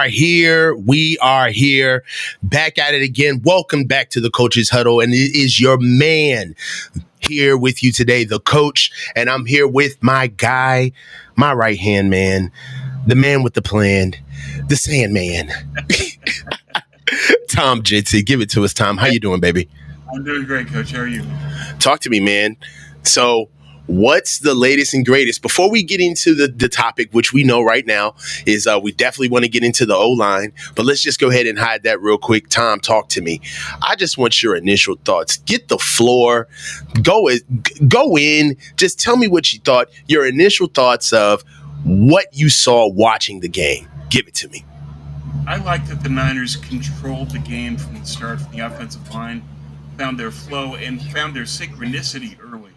are here. We are here. Back at it again. Welcome back to the Coach's Huddle. And it is your man here with you today, the coach. And I'm here with my guy, my right-hand man, the man with the plan, the Sandman. Tom Jensen. Give it to us, Tom. How you doing, baby? I'm doing great, Coach. How are you? Talk to me, man. So what's the latest and greatest? Before we get into the topic, which we know right now is we definitely want to get into the O-line, but let's just go ahead and hide that real quick. Tom, talk to me. I just want your initial thoughts. Get the floor. Go in. Just tell me what you thought, your initial thoughts of what you saw watching the game. Give it to me. I like that the Niners controlled the game from the start, from the offensive line, found their flow, and found their synchronicity early.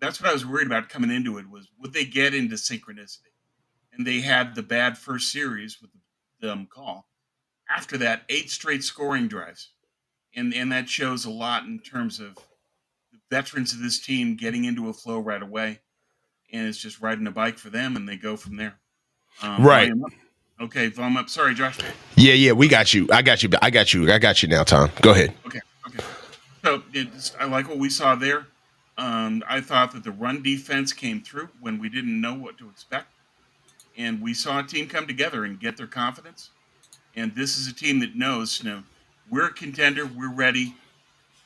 That's what I was worried about coming into it, was would they get into synchronicity? And they had the bad first series with the call. After that, 8 straight scoring drives. And that shows a lot in terms of the veterans of this team getting into a flow right away. And it's just riding a bike for them, and they go from there. Right. Okay, volume up. Sorry, Josh. Yeah, we got you. I got you now, Tom. Go ahead. Okay. So I like what we saw there. I thought that the run defense came through when we didn't know what to expect. And we saw a team come together and get their confidence. And this is a team that knows, we're a contender, we're ready,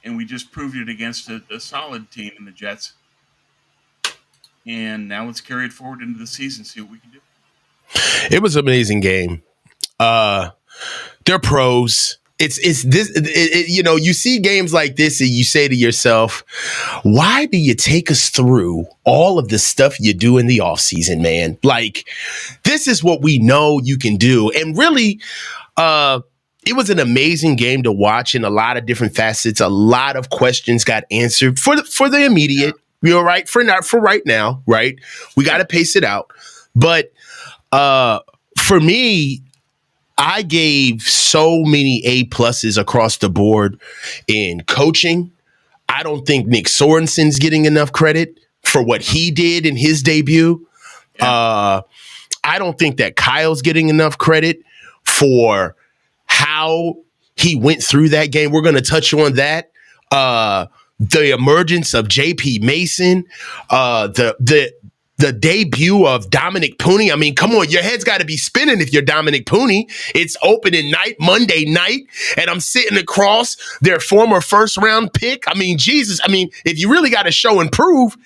and we just proved it against a solid team in the Jets. And now let's carry it forward into the season, see what we can do. It was an amazing game. They're pros. It's this, you see games like this and you say to yourself, why do you take us through all of the stuff you do in the offseason, man? Like, this is what we know you can do. And really, it was an amazing game to watch in a lot of different facets. A lot of questions got answered for the immediate, right? For right now, right? We got to pace it out. But for me, I gave so many A+ across the board in coaching. I don't think Nick Sorensen's getting enough credit for what he did in his debut. I don't think that Kyle's getting enough credit for how he went through that game. We're going to touch on that. The emergence of J.P. Mason, the debut of Dominic Puni. I mean, come on, your head's got to be spinning if you're Dominic Puni. It's opening night, Monday night, and I'm sitting across their former first-round pick. I mean, Jesus. I mean, if you really got to show and prove,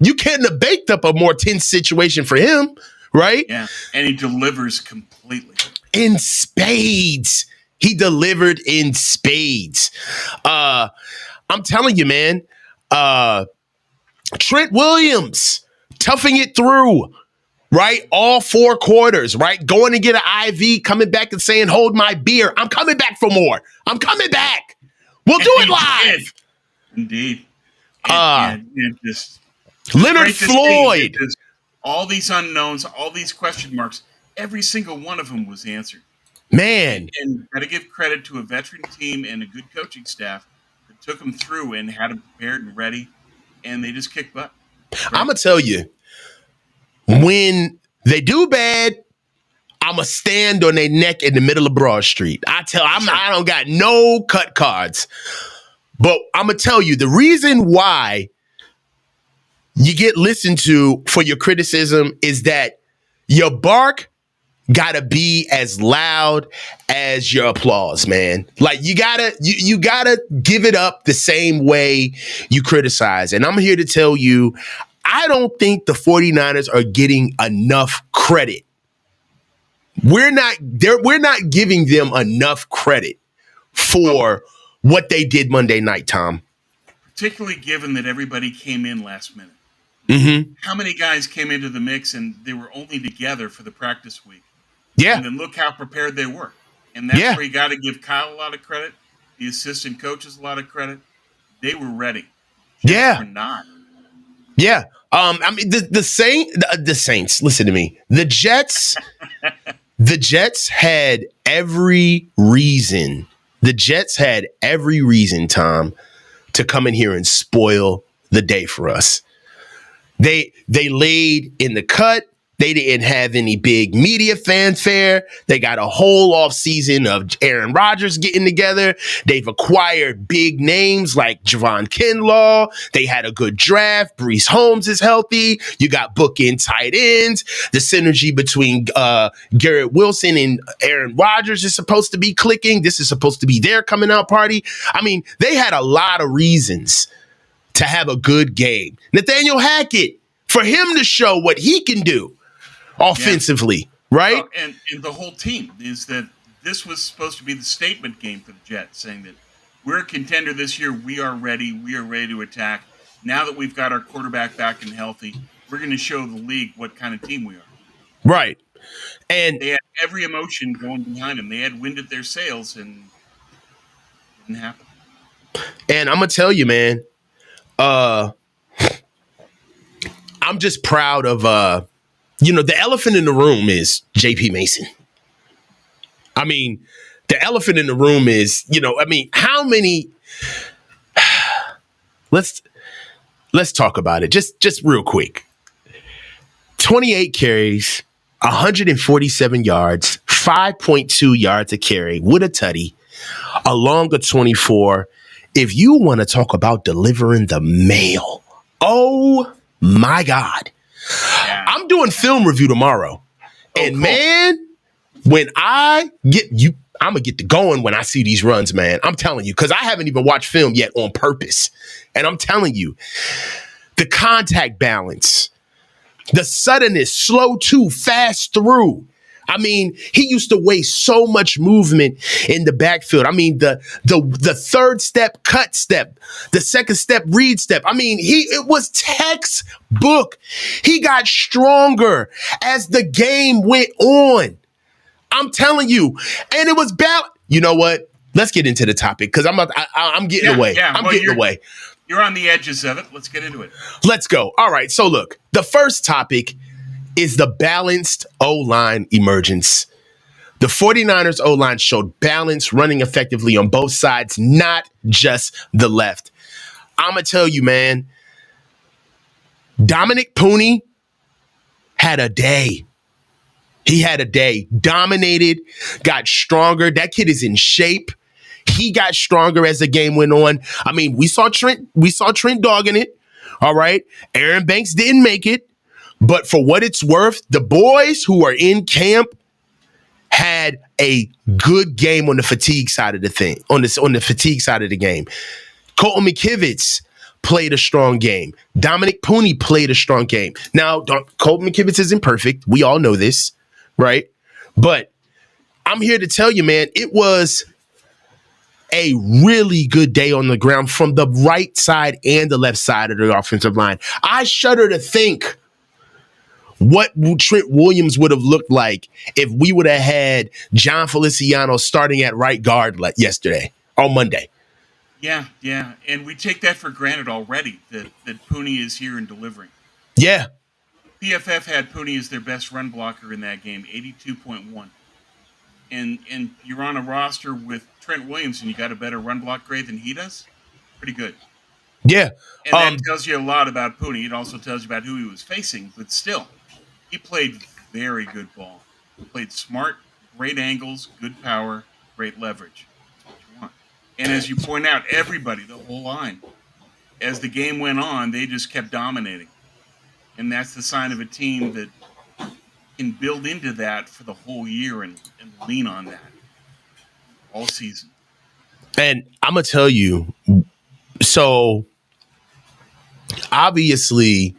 you couldn't have baked up a more tense situation for him, right? Yeah, and he delivers completely. In spades. He delivered in spades. I'm telling you, man, Trent Williams, toughing it through, right? All 4 quarters, right? Going to get an IV, coming back and saying, hold my beer. I'm coming back for more. I'm coming back. We'll do it live. Indeed. Leonard Floyd. All these unknowns, all these question marks, every single one of them was answered. Man. And got to give credit to a veteran team and a good coaching staff that took them through and had them prepared and ready, and they just kicked butt. Right. I'm going to tell you, when they do bad, I'm going to stand on their neck in the middle of Broad Street. I don't got no cut cards. But I'm going to tell you, the reason why you get listened to for your criticism is that your bark got to be as loud as your applause, man. Like, you gotta give it up the same way you criticize. And I'm here to tell you, I don't think the 49ers are getting enough credit. We're not giving them enough credit for what they did Monday night, Tom. Particularly given that everybody came in last minute. Mm-hmm. How many guys came into the mix and they were only together for the practice week? Yeah. And then look how prepared they were. And that's where you got to give Kyle a lot of credit, the assistant coaches a lot of credit. They were ready. Jets were not. Yeah. I mean, the Saints, listen to me. The Jets had every reason. The Jets had every reason, Tom, to come in here and spoil the day for us. They laid in the cut. They didn't have any big media fanfare. They got a whole off season of Aaron Rodgers getting together. They've acquired big names like Javon Kinlaw. They had a good draft. Brees Holmes is healthy. You got bookend tight ends. The synergy between Garrett Wilson and Aaron Rodgers is supposed to be clicking. This is supposed to be their coming out party. I mean, they had a lot of reasons to have a good game. Nathaniel Hackett, for him to show what he can do offensively, right? And the whole team is that this was supposed to be the statement game for the Jets, saying that we're a contender this year. We are ready. We are ready to attack. Now that we've got our quarterback back and healthy, we're going to show the league what kind of team we are. Right. And they had every emotion going behind them. They had wind at their sails, and it didn't happen. And I'm going to tell you, man, I'm just proud of, the elephant in the room is JP Mason. I mean, the elephant in the room is, how many, let's talk about it. Just real quick. 28 carries, 147 yards, 5.2 yards a carry with a tutty, a longer 24. If you want to talk about delivering the mail, oh my God. Yeah. I'm doing film review tomorrow. And cool. Man, when I get you, I'm going to get to going when I see these runs, man. I'm telling you, because I haven't even watched film yet on purpose. And I'm telling you, the contact balance, the suddenness, slow to, fast through. I mean, he used to waste so much movement in the backfield. I mean, the third step, cut step, the second step, read step. I mean, it was textbook. He got stronger as the game went on. I'm telling you. And it was you know what? Let's get into the topic because I'm getting away. Yeah, I'm getting away. You're on the edges of it. Let's get into it. Let's go. All right. So look, the first topic is the balanced O-line emergence. The 49ers O-line showed balance, running effectively on both sides, not just the left. I'm going to tell you, man, Dominic Purdy had a day. He had a day. Dominated, got stronger. That kid is in shape. He got stronger as the game went on. I mean, we saw Trent dogging it. All right. Aaron Banks didn't make it. But for what it's worth, the boys who are in camp had a good game on the fatigue side of the thing, on the fatigue side of the game. Colton McKivitz played a strong game. Dominic Purdy played a strong game. Now, Colton McKivitz isn't perfect. We all know this, right? But I'm here to tell you, man, it was a really good day on the ground from the right side and the left side of the offensive line. I shudder to think what Trent Williams would have looked like if we would have had John Feliciano starting at right guard yesterday or Monday. Yeah. And we take that for granted already, that Purdy is here and delivering. Yeah. PFF had Purdy as their best run blocker in that game, 82.1. And you're on a roster with Trent Williams and you got a better run block grade than he does? Pretty good. Yeah. And that tells you a lot about Purdy. It also tells you about who he was facing, but still. He played very good ball. He played smart, great angles, good power, great leverage. That's what you want. And as you point out, everybody, the whole line, as the game went on, they just kept dominating. And that's the sign of a team that can build into that for the whole year and lean on that all season. And I'm going to tell you, so obviously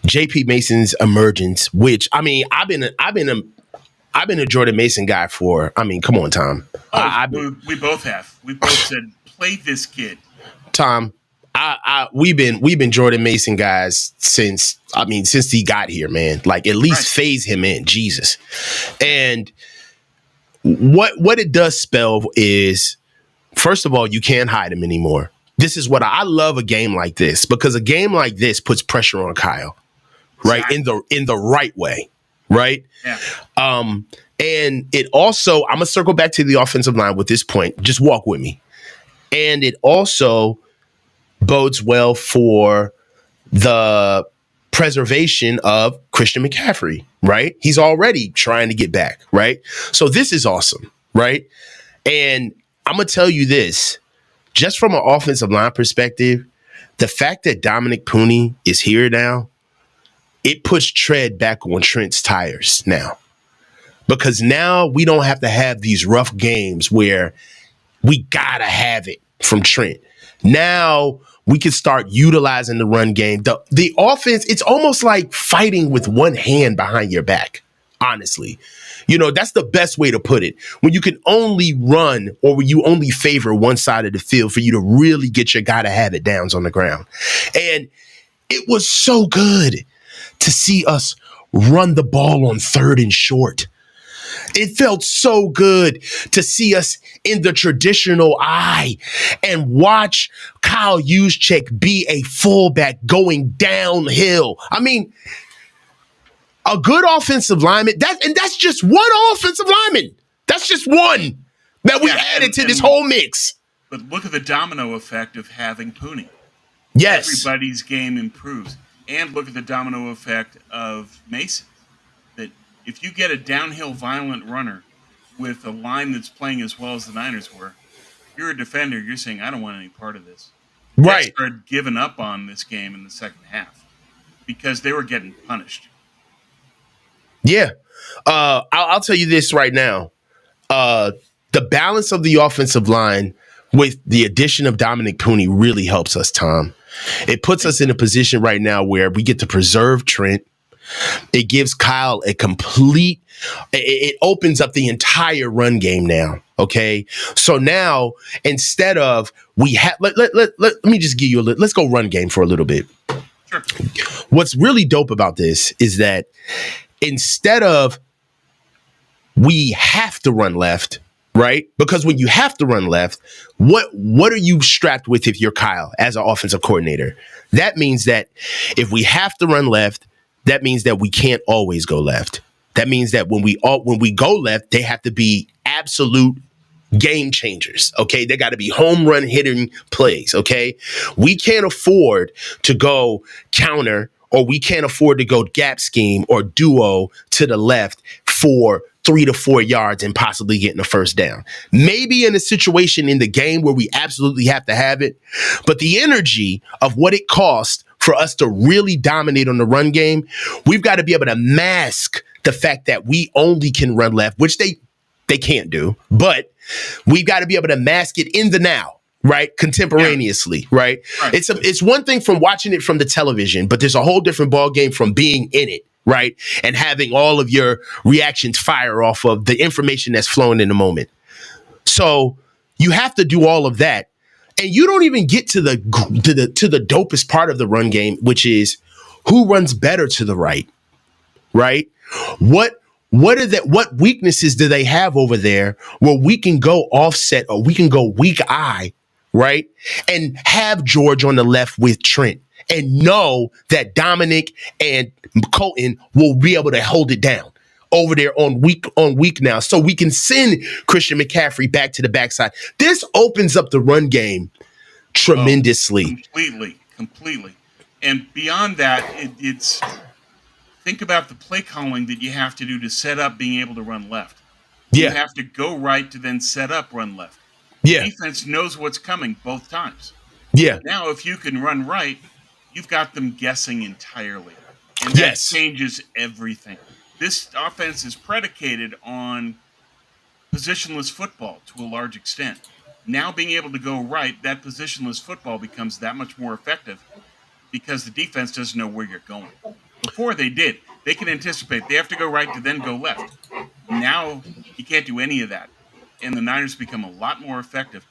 JP Mason's emergence, which I've been a Jordan Mason guy for. I mean, come on, Tom. We both have. We both said play this kid. Tom, we've been Jordan Mason guys since he got here, man. Like at least phase him in, Jesus. And what it does spell is, first of all, you can't hide him anymore. This is what I love a game like this, because a game like this puts pressure on Kyle. Right. Exactly. In the right way. Right. Yeah. And it also, I'm going to circle back to the offensive line with this point. Just walk with me. And it also bodes well for the preservation of Christian McCaffrey, right? He's already trying to get back, right? So this is awesome, right? And I'm going to tell you this, just from an offensive line perspective, the fact that Dominic Puni is here now, it puts tread back on Trent's tires now. Because now we don't have to have these rough games where we got to have it from Trent. Now we can start utilizing the run game. The offense, it's almost like fighting with one hand behind your back, honestly. That's the best way to put it. When you can only run or when you only favor one side of the field for you to really get your gotta have it downs on the ground. And it was so good to see us run the ball on 3rd and short. It felt so good to see us in the traditional eye and watch Kyle Juszczyk be a fullback going downhill. I mean, a good offensive lineman, that's just one offensive lineman. That's just one that we added to this whole mix. But look at the domino effect of having Puni. Yes. Everybody's game improves. And look at the domino effect of Mason. That if you get a downhill violent runner with a line that's playing as well as the Niners were, you're a defender, you're saying, I don't want any part of this. Right. They started giving up on this game in the second half because they were getting punished. Yeah. I'll tell you this right now. The balance of the offensive line with the addition of Dominic Puni really helps us, Tom. It puts us in a position right now where we get to preserve Trent. It gives Kyle a complete, it opens up the entire run game now. Okay. So now instead of let me just give you let's go run game for a little bit. Sure. What's really dope about this is that instead of we have to run left, right? Because when you have to run left, what are you strapped with if you're Kyle as an offensive coordinator? That means that if we have to run left, that means that we can't always go left. That means that when we go left, they have to be absolute game changers. Okay. They got to be home run hitting plays. Okay. We can't afford to go counter, or we can't afford to go gap scheme or duo to the left for 3 to 4 yards and possibly getting a first down. Maybe in a situation in the game where we absolutely have to have it, but the energy of what it costs for us to really dominate on the run game, we've got to be able to mask the fact that we only can run left, which they can't do, but we've got to be able to mask it in the now. Right, contemporaneously, right? It's one thing from watching it from the television, but there's a whole different ball game from being in it, right? And having all of your reactions fire off of the information that's flowing in the moment. So you have to do all of that, and you don't even get to the dopest part of the run game, which is who runs better to the right, right? What weaknesses do they have over there where we can go offset or we can go weak eye, right? And have George on the left with Trent and know that Dominic and Colton will be able to hold it down over there on week now. So we can send Christian McCaffrey back to the backside. This opens up the run game tremendously. Completely. And beyond that, it's think about the play calling that you have to do to set up being able to run left. Yeah. You have to go right to then set up run left. Yeah. The defense knows what's coming both times. Yeah. Now, if you can run right, you've got them guessing entirely. And that changes everything. This offense is predicated on positionless football to a large extent. Now being able to go right, that positionless football becomes that much more effective because the defense doesn't know where you're going. Before they did. They can anticipate. They have to go right to then go left. Now you can't do any of that. And the Niners become a lot more effective.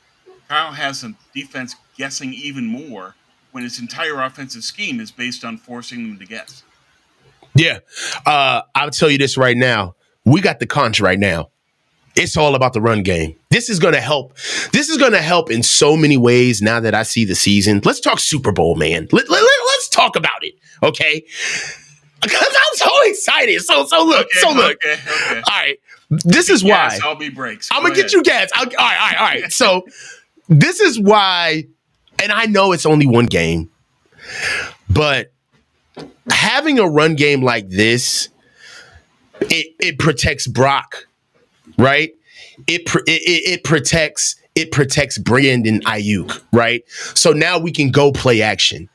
Kyle has a defense guessing even more when his entire offensive scheme is based on forcing them to guess. Yeah. I'll tell you this right now. We got the conch right now. It's all about the run game. This is going to help. This is going to help in so many ways now that I see the season. Let's talk Super Bowl, man. Let's talk about it. Okay. Because I'm so excited. So look. Okay. All right. This is why. I'll be breaks. I'm going to get you gas. All right. So this is why, and I know it's only one game, but having a run game like this, it protects Brock, right? It protects Brandon Aiyuk, right? So now we can go play action,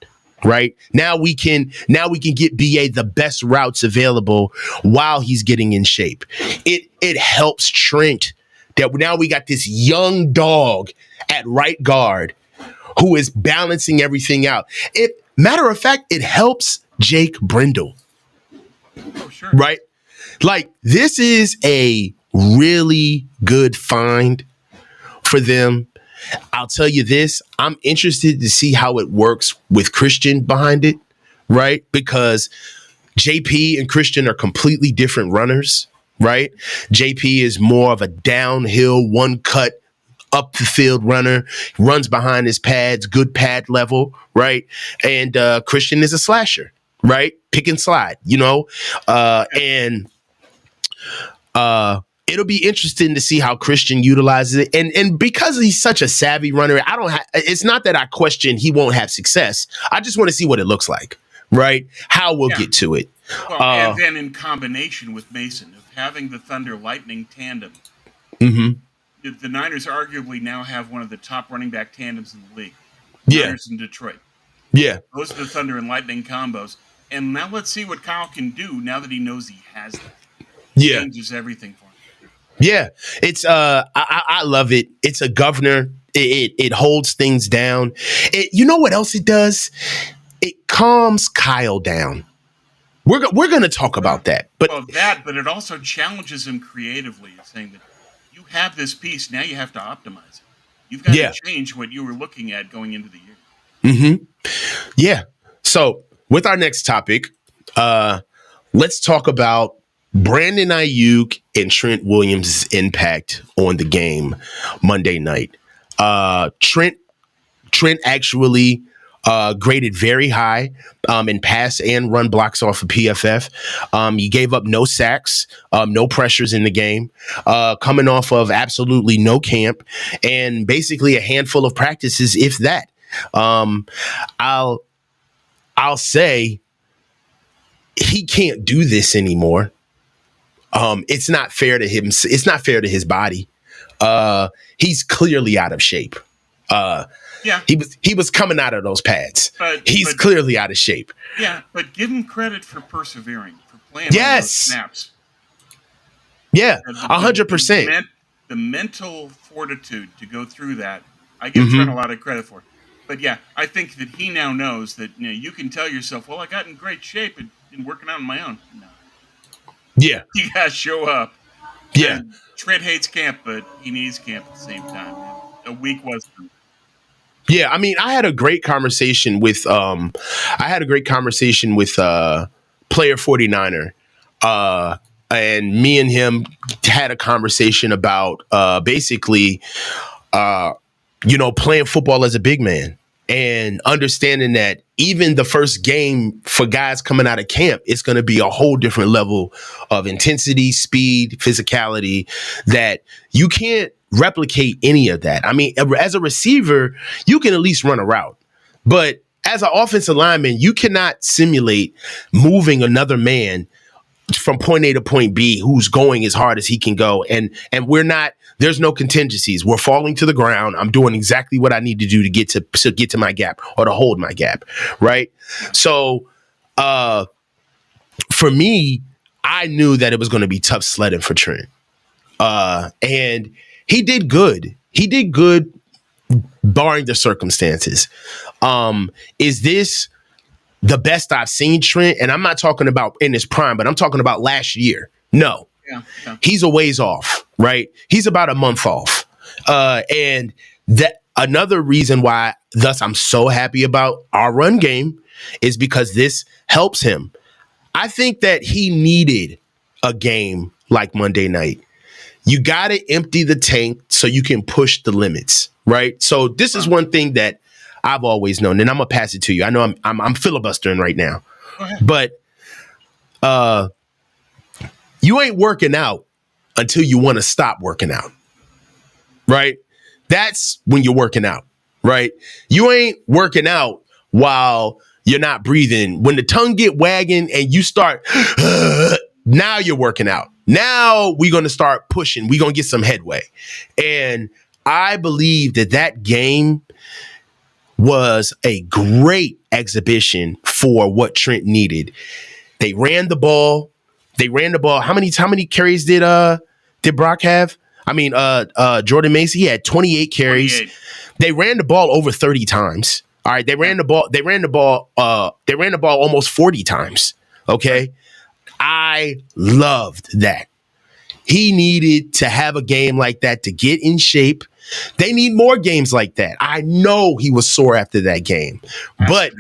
right? Now we can get BA the best routes available while he's getting in shape. It helps Trent that now we got this young dog at right guard who is balancing everything out. Matter of fact, it helps Jake Brendel. Oh, sure. Right? Like, this is a really good find for them. I'll tell you this, I'm interested to see how it works with Christian behind it, right? Because JP and Christian are completely different runners, right? JP is more of a downhill, one cut, up the field runner, runs behind his pads, good pad level, right? And Christian is a slasher, right? Pick and slide, and it'll be interesting to see how Christian utilizes it. And because he's such a savvy runner, it's not that I question he won't have success. I just want to see what it looks like, right? How we'll get to it. Well, and then in combination with Mason, of having the Thunder Lightning tandem, the Niners arguably now have one of the top running back tandems in the league. Niners in Detroit. Yeah. Those are the Thunder and Lightning combos. And now let's see what Kyle can do now that he knows he has that. Yeah. Changes everything for him. Yeah. It's I love it. It's a governor. It holds things down. You know what else it does? It calms Kyle down. We're going to talk about that. But it also challenges him creatively, saying that you have this piece, now you have to optimize it. You've got to change what you were looking at going into the year. Mm-hmm. Yeah. So with our next topic, let's talk about Brandon Aiyuk and Trent Williams' impact on the game Monday night. Trent actually graded very high in pass and run blocks off of PFF. He gave up no sacks, no pressures in the game, coming off of absolutely no camp and basically a handful of practices, if that. I'll say he can't do this anymore. It's not fair to him. It's not fair to his body. He's clearly out of shape. He was coming out of those pads. He's clearly out of shape. Yeah, but give him credit for persevering, for playing on those snaps. Yeah, 100%. The mental fortitude to go through that, I give Trent a lot of credit for. But yeah, I think that he now knows that you can tell yourself, well, I got in great shape and working out on my own. No. Yeah. You got to show up. Yeah. And Trent hates camp, but he needs camp at the same time. A week was through. Yeah, I mean, I had a great conversation with Player 49er. And me and him had a conversation about basically playing football as a big man and understanding that even the first game for guys coming out of camp, it's going to be a whole different level of intensity, speed, physicality that you can't replicate any of that. I mean, as a receiver, you can at least run a route, but as an offensive lineman, you cannot simulate moving another man from point A to point B who's going as hard as he can go. And there's no contingencies. We're falling to the ground. I'm doing exactly what I need to do to get to my gap or to hold my gap. Right. So for me, I knew that it was going to be tough sledding for Trent. And he did good. He did good barring the circumstances. Is this the best I've seen Trent? And I'm not talking about in his prime, but I'm talking about last year. No. Yeah. He's a ways off, right? He's about a month off. And that another reason why thus I'm so happy about our run game is because this helps him. I think that he needed a game like Monday night. You got to empty the tank so you can push the limits, right? So this is one thing that I've always known, and I'm gonna pass it to you. I know I'm filibustering right now, but you ain't working out until you want to stop working out, right? That's when you're working out, right? You ain't working out while you're not breathing. When the tongue get wagging and you start, now you're working out. Now we're going to start pushing. We're going to get some headway. And I believe that game was a great exhibition for what Trent needed. They ran the ball. How many carries did Brock have? I mean, Jordan Macy, he had 28 carries. 28. They ran the ball over 30 times. All right, they ran the ball almost 40 times. Okay. I loved that. He needed to have a game like that to get in shape. They need more games like that. I know he was sore after that game. But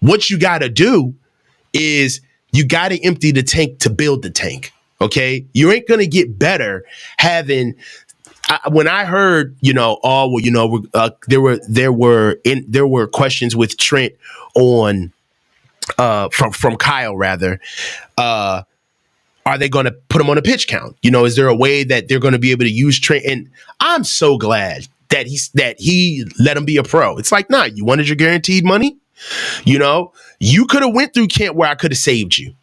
what you got to do is you got to empty the tank to build the tank. Okay? You ain't going to get better having when I heard, there were questions with Trent on from Kyle rather. Are they going to put him on a pitch count? Is there a way that they're going to be able to use Trent? And I'm so glad that he let him be a pro. It's like, nah, you wanted your guaranteed money. You could have went through camp where I could have saved you.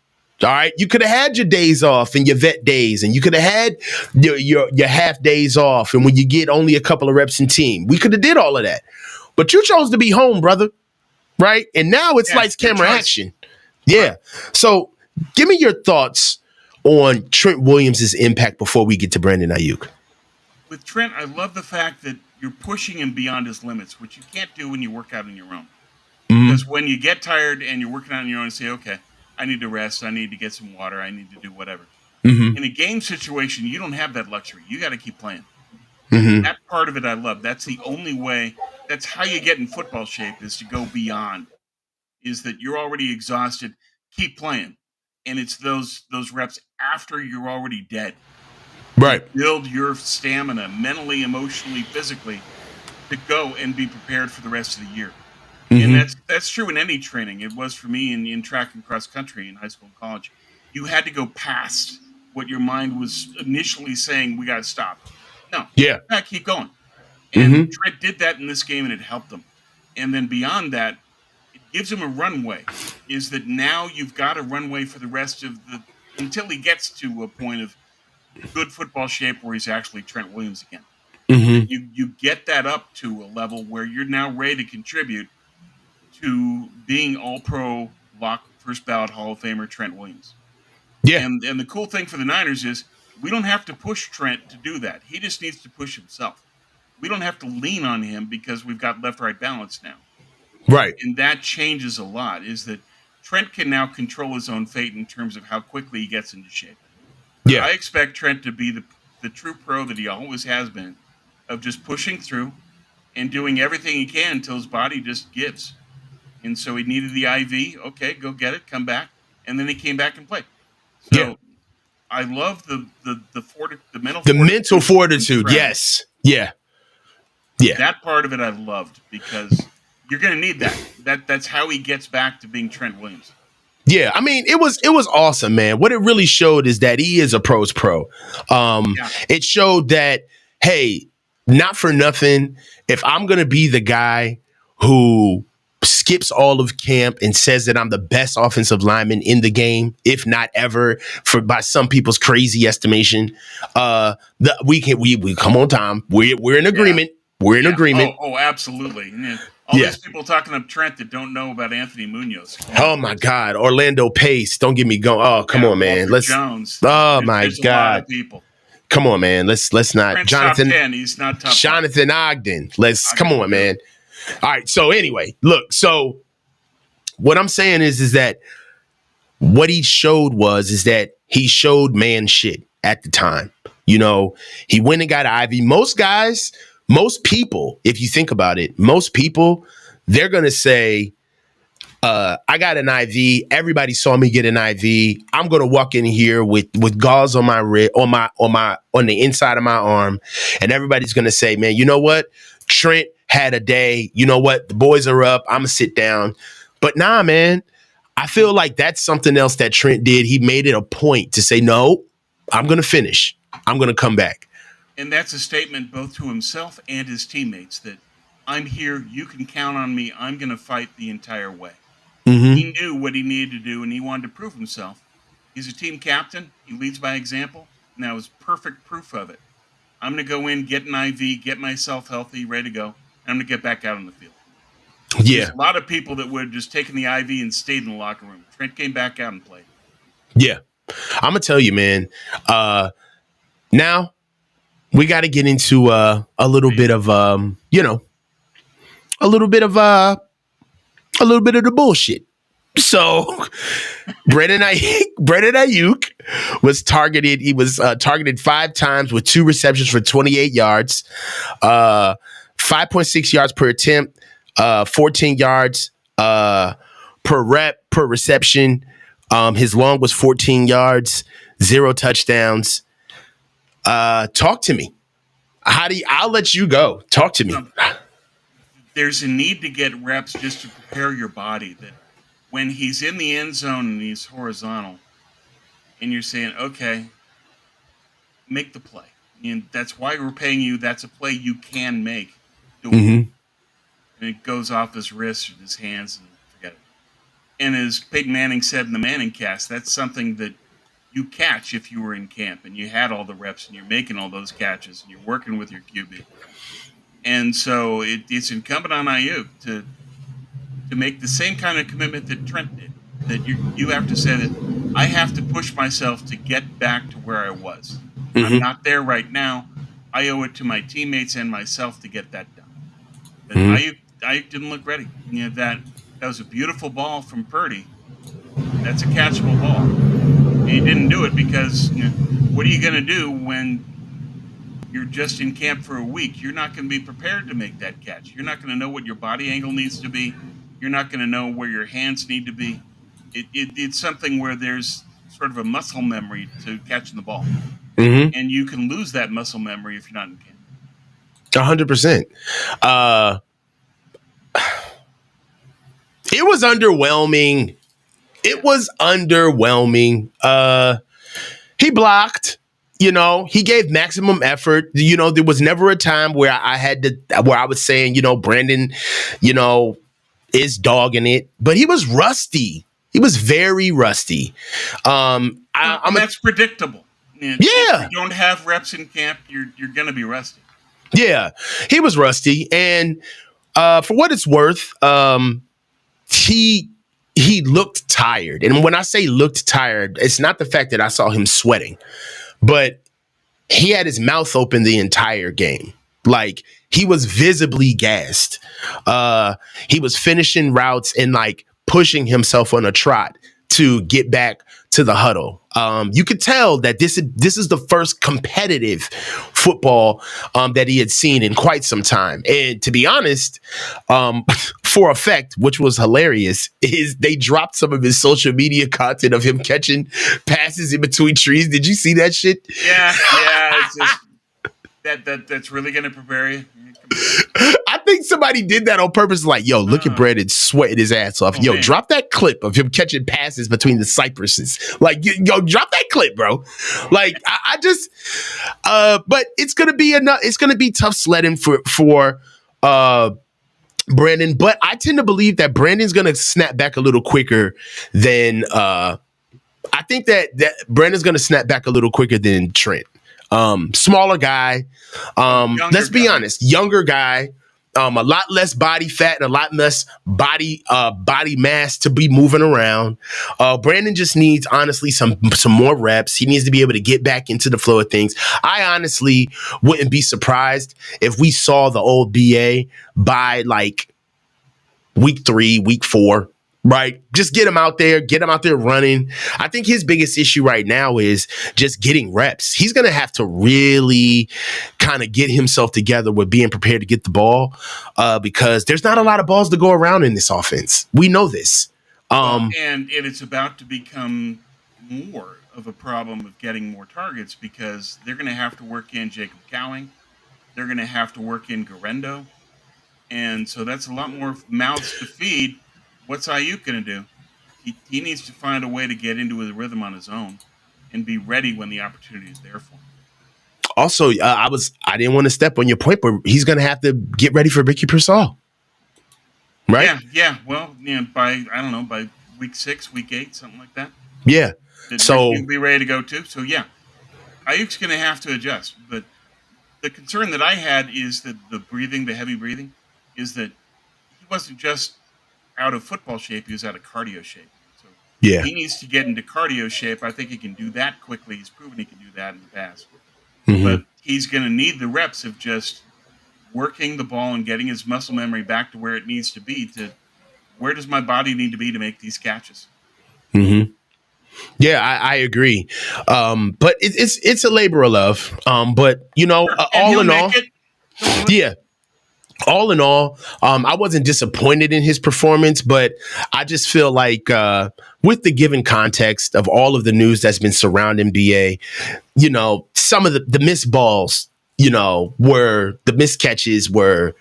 All right. You could have had your days off and your vet days, and you could have had your half days off. And when you get only a couple of reps in team, we could have did all of that. But you chose to be home, brother. Right. And now it's lights, camera, action. Yeah. Right. So give me your thoughts on Trent Williams' impact before we get to Brandon Aiyuk. With Trent, I love the fact that you're pushing him beyond his limits, which you can't do when you work out on your own. Mm-hmm. Because when you get tired and you're working out on your own and say, okay, I need to rest, I need to get some water, I need to do whatever. Mm-hmm. In a game situation, you don't have that luxury. You got to keep playing. Mm-hmm. That part of it I love. That's the only way. That's how you get in football shape, is to go beyond. Is that you're already exhausted, keep playing. And it's those reps after you're already dead. Right. You build your stamina mentally, emotionally, physically to go and be prepared for the rest of the year. Mm-hmm. And that's true in any training. It was for me in track and cross country in high school and college. You had to go past what your mind was initially saying, we got to stop. No. Yeah. Keep going. And Trent did that in this game, and it helped them. And then beyond that, gives him a runway, is that now you've got a runway for the rest of until he gets to a point of good football shape where he's actually Trent Williams again. Mm-hmm. You get that up to a level where you're now ready to contribute to being all-pro, lock, first ballot Hall of Famer Trent Williams. Yeah. And the cool thing for the Niners is we don't have to push Trent to do that. He just needs to push himself. We don't have to lean on him because we've got left-right balance now. Right. And that changes a lot, is that Trent can now control his own fate in terms of how quickly he gets into shape. Yeah. I expect Trent to be the true pro that he always has been, of just pushing through and doing everything he can until his body just gives. And so he needed the IV. Okay, go get it, come back. And then he came back and played. So I love the mental fortitude. Yes. Yeah. Yeah. That part of it I loved, because you're going to need that. That's how he gets back to being Trent Williams. Yeah, I mean, it was awesome, man. What it really showed is that he is a pro's pro. It showed that, hey, not for nothing, if I'm going to be the guy who skips all of camp and says that I'm the best offensive lineman in the game, if not ever, by some people's crazy estimation, we come on, Tom. We're in agreement. We're in agreement. Oh, absolutely. Yeah. All these people talking up Trent that don't know about Anthony Munoz. Oh my God, Orlando Pace! Don't get me going. Oh, come on, man. Walter Jones. Oh my God. A lot of people. Come on, man. Let's not. Trent's Jonathan. Top 10. He's not top Jonathan 10. Ogden. Come on, man. All right. So anyway, look. So what I'm saying is that what he showed is that he showed man shit at the time. He went and got an IV. Most people, if you think about it, they're going to say, I got an IV. Everybody saw me get an IV. I'm going to walk in here with gauze on my on the inside of my arm. And everybody's going to say, man, you know what? Trent had a day. You know what? The boys are up. I'm going to sit down. But nah, man, I feel like that's something else that Trent did. He made it a point to say, no, I'm going to finish. I'm going to come back. And that's a statement both to himself and his teammates that I'm here. You can count on me. I'm going to fight the entire way. Mm-hmm. He knew what he needed to do, and he wanted to prove himself. He's a team captain. He leads by example, and that was perfect proof of it. I'm going to go in, get an IV, get myself healthy, ready to go, and I'm going to get back out on the field. There's Yeah. a lot of people that would have just taken the IV and stayed in the locker room. Trent came back out and played. Yeah. I'm going to tell you, man. Now we got to get into a little bit of, a little bit of the bullshit. So Brandon Aiyuk was targeted. He was targeted 5 times with 2 receptions for 28 yards, 5.6 yards per attempt, 14 yards per reception. His long was 14 yards, 0 touchdowns. Talk to me. I'll let you go. Talk to me. There's a need to get reps just to prepare your body that when he's in the end zone and he's horizontal and you're saying, okay, make the play. And that's why we're paying you. That's a play you can make. Do it. Mm-hmm. And it goes off his wrists or his hands and forget it. And as Peyton Manning said in the Manning cast, that's something that you catch if you were in camp and you had all the reps and you're making all those catches and you're working with your QB. And so it's incumbent on Aiyuk to make the same kind of commitment that Trent did. That you have to say that I have to push myself to get back to where I was. Mm-hmm. I'm not there right now. I owe it to my teammates and myself to get that done. But Aiyuk didn't look ready. That was a beautiful ball from Purdy. That's a catchable ball. And he didn't do it because what are you going to do when you're just in camp for a week? You're not going to be prepared to make that catch. You're not going to know what your body angle needs to be. You're not going to know where your hands need to be. It's something where there's sort of a muscle memory to catching the ball. Mm-hmm. And you can lose that muscle memory if you're not in camp. 100%. It was underwhelming. He blocked. He gave maximum effort. There was never a time where I was saying, Brandon, is dogging it, but he was rusty. He was very rusty. That's predictable. Yeah. If you don't have reps in camp, you're going to be rusty. Yeah, he was rusty. And for what it's worth, he looked tired. And when I say looked tired, it's not the fact that I saw him sweating, but he had his mouth open the entire game. Like, he was visibly gassed. He was finishing routes and pushing himself on a trot to get back to the huddle. You could tell that this is the first competitive football that he had seen in quite some time. And to be honest, for effect, which was hilarious, is they dropped some of his social media content of him catching passes in between trees. Did you see that shit? Yeah. It's just that's really going to prepare you. I think somebody did that on purpose. Like, yo, look at Brandon sweating his ass off. Yo, man, drop that clip of him catching passes between the cypresses. Like, yo, drop that clip, bro. Like, I just, but it's gonna be enough. It's gonna be tough sledding for Brandon. But I tend to believe that Brandon's gonna snap back a little quicker than. I think that Brandon's gonna snap back a little quicker than Trent. Smaller guy. Let's be honest, younger guy. A lot less body fat and a lot less body mass to be moving around. Brandon just needs, honestly, some more reps. He needs to be able to get back into the flow of things. I honestly wouldn't be surprised if we saw the old BA by week 3, week 4. Right. Just get him out there running. I think his biggest issue right now is just getting reps. He's going to have to really kind of get himself together with being prepared to get the ball because there's not a lot of balls to go around in this offense. We know this. And it's about to become more of a problem of getting more targets because they're going to have to work in Jacob Cowing. They're going to have to work in Garendo. And so that's a lot more mouths to feed. What's Aiyuk going to do? He needs to find a way to get into his rhythm on his own and be ready when the opportunity is there for him. Also, I didn't want to step on your point, but he's going to have to get ready for Ricky Pearsall. right? Yeah. Well, by I don't know, by week 6, week 8, something like that, Yeah. the next team So will be ready to go too. So yeah, Ayuk's going to have to adjust. But the concern that I had is that the heavy breathing, is that he wasn't just out of football shape; he was out of cardio shape. So yeah. he needs to get into cardio shape. I think he can do that quickly. He's proven he can do that in the past. Hmm. But he's going to need the reps of just working the ball and getting his muscle memory back to where it needs to be. To where does my body need to be to make these catches? Hmm. Yeah, I agree. But it's a labor of love. But Sure. And all he'll in make all, it. He'll do it. yeah. All in all, I wasn't disappointed in his performance, but I just feel like with the given context of all of the news that's been surrounding BA, some of the missed balls, were the miscatches were,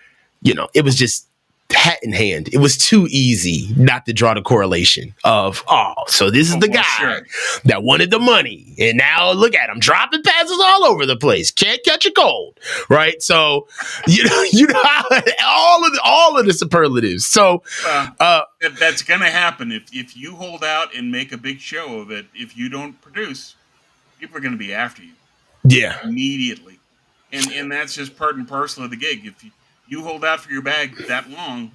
it was just hat in hand. It was too easy not to draw the correlation of, so this is Oh the well, guy sure. that wanted the money. And now look at him dropping passes all over the place. Can't catch a cold. Right. So, all of the superlatives. So, Well, uh, that's going to happen if you hold out and make a big show of it. If you don't produce, people are going to be after you yeah. immediately, and that's just part and parcel of the gig. If you hold out for your bag that long,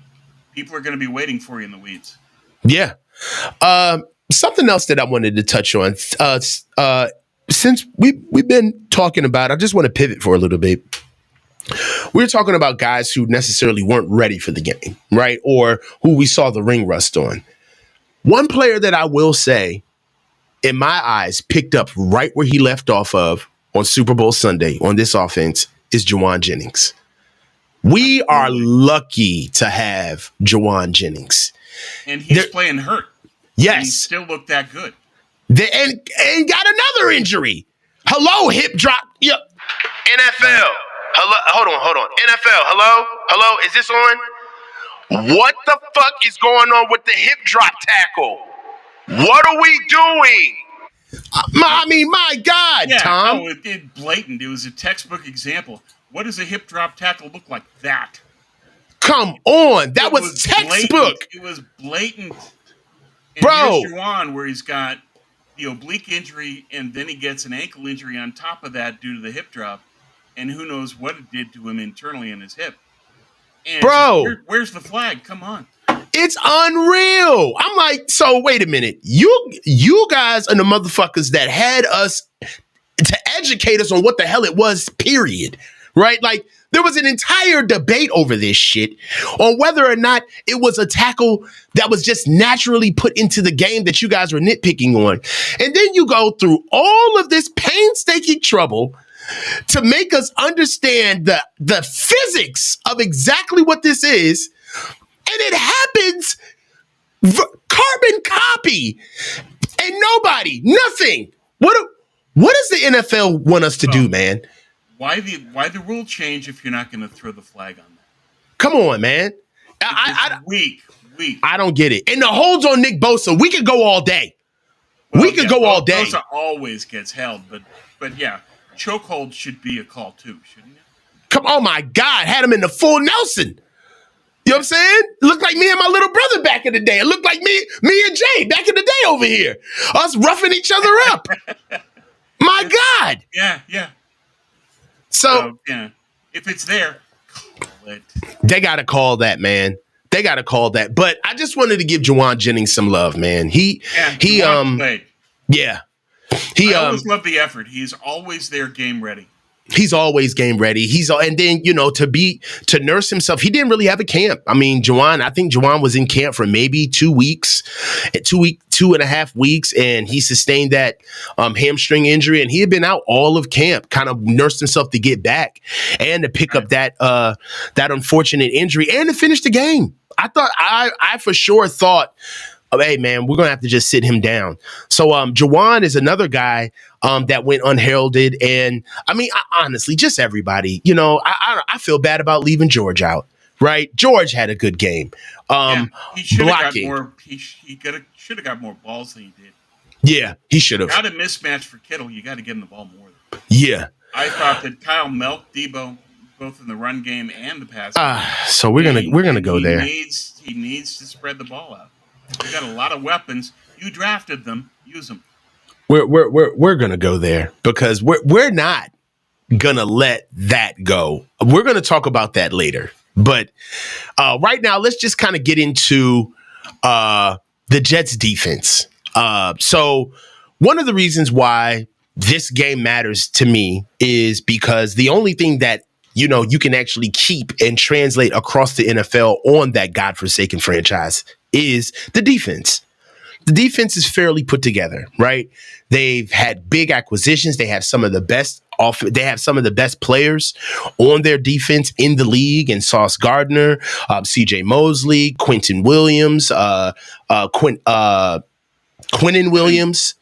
people are going to be waiting for you in the weeds. Yeah. Something else that I wanted to touch on, since we've been talking about, I just want to pivot for a little bit. We're talking about guys who necessarily weren't ready for the game, right? Or who we saw the ring rust on. One player that I will say, in my eyes, picked up right where he left off of on Super Bowl Sunday on this offense is Jauan Jennings. We are Absolutely. lucky to have Jauan Jennings. And he's playing hurt. And he Yes. still looked that good. And got another injury. Hello, hip drop. Yep. NFL. Hello. Hold on. NFL. Hello. Is this on? What the fuck is going on with the hip drop tackle? What are we doing? My God, Yeah, Tom. no, it blatant. It was a textbook example. What does a hip drop tackle look like? That. Come on. That It was textbook. blatant. It was blatant. And Bro. here's Jauan, where he's got the oblique injury, and then he gets an ankle injury on top of that due to the hip drop, and who knows what it did to him internally in his hip. And Bro. where's the flag? Come on. It's unreal. I'm like, so wait a minute. You guys are the motherfuckers that had us to educate us on what the hell it was, period. Right? Like, there was an entire debate over this shit on whether or not it was a tackle that was just naturally put into the game that you guys were nitpicking on. And then you go through all of this painstaking trouble to make us understand the physics of exactly what this is. And it happens carbon copy. And nothing. What does the NFL want us to do, man? Why the rule change if you're not going to throw the flag on that? Come on, man. Weak. I don't get it. And the holds on Nick Bosa, we could go all day. We could go all day. Bosa always gets held, but yeah, chokehold should be a call too, shouldn't it? Oh my God, had him in the full Nelson. You know what I'm saying? It looked like me and my little brother back in the day. It looked like me and Jay back in the day over here. Us roughing each other up. My God. Yeah. So yeah, if it's there, call it. They got to call that, man. They got to call that. But I just wanted to give Jauan Jennings some love, man. He Played. Yeah. I always love the effort. He's always there, game ready. He's always game ready. And then, to nurse himself, he didn't really have a camp. I mean, I think Jauan was in camp for maybe 2 weeks, 2.5 weeks, and he sustained that hamstring injury, and he had been out all of camp, kind of nursed himself to get back and to pick up that unfortunate injury and to finish the game. I for sure thought, hey, man, we're going to have to just sit him down. So Jauan is another guy that went unheralded. And I mean, honestly, just everybody, I feel bad about leaving George out, right? George had a good game. He should have blocking. got more. He should have got more balls than he did. Yeah, he should have. Got a mismatch for Kittle. You got to give him the ball more. Yeah. I thought that Kyle milked Deebo both in the run game and the pass game. So we're gonna go there. He needs to spread the ball out. We've got a lot of weapons. You drafted them. Use them. We're gonna go there because we're not gonna let that go. We're gonna talk about that later. But right now, let's just kind of get into the Jets defense. So one of the reasons why this game matters to me is because the only thing that you can actually keep and translate across the NFL on that godforsaken franchise is the defense. The defense is fairly put together, right? They've had big acquisitions. They have some of the best players on their defense in the league, and Sauce Gardner, C.J. Mosley, Quentin Williams, Quinnen Williams,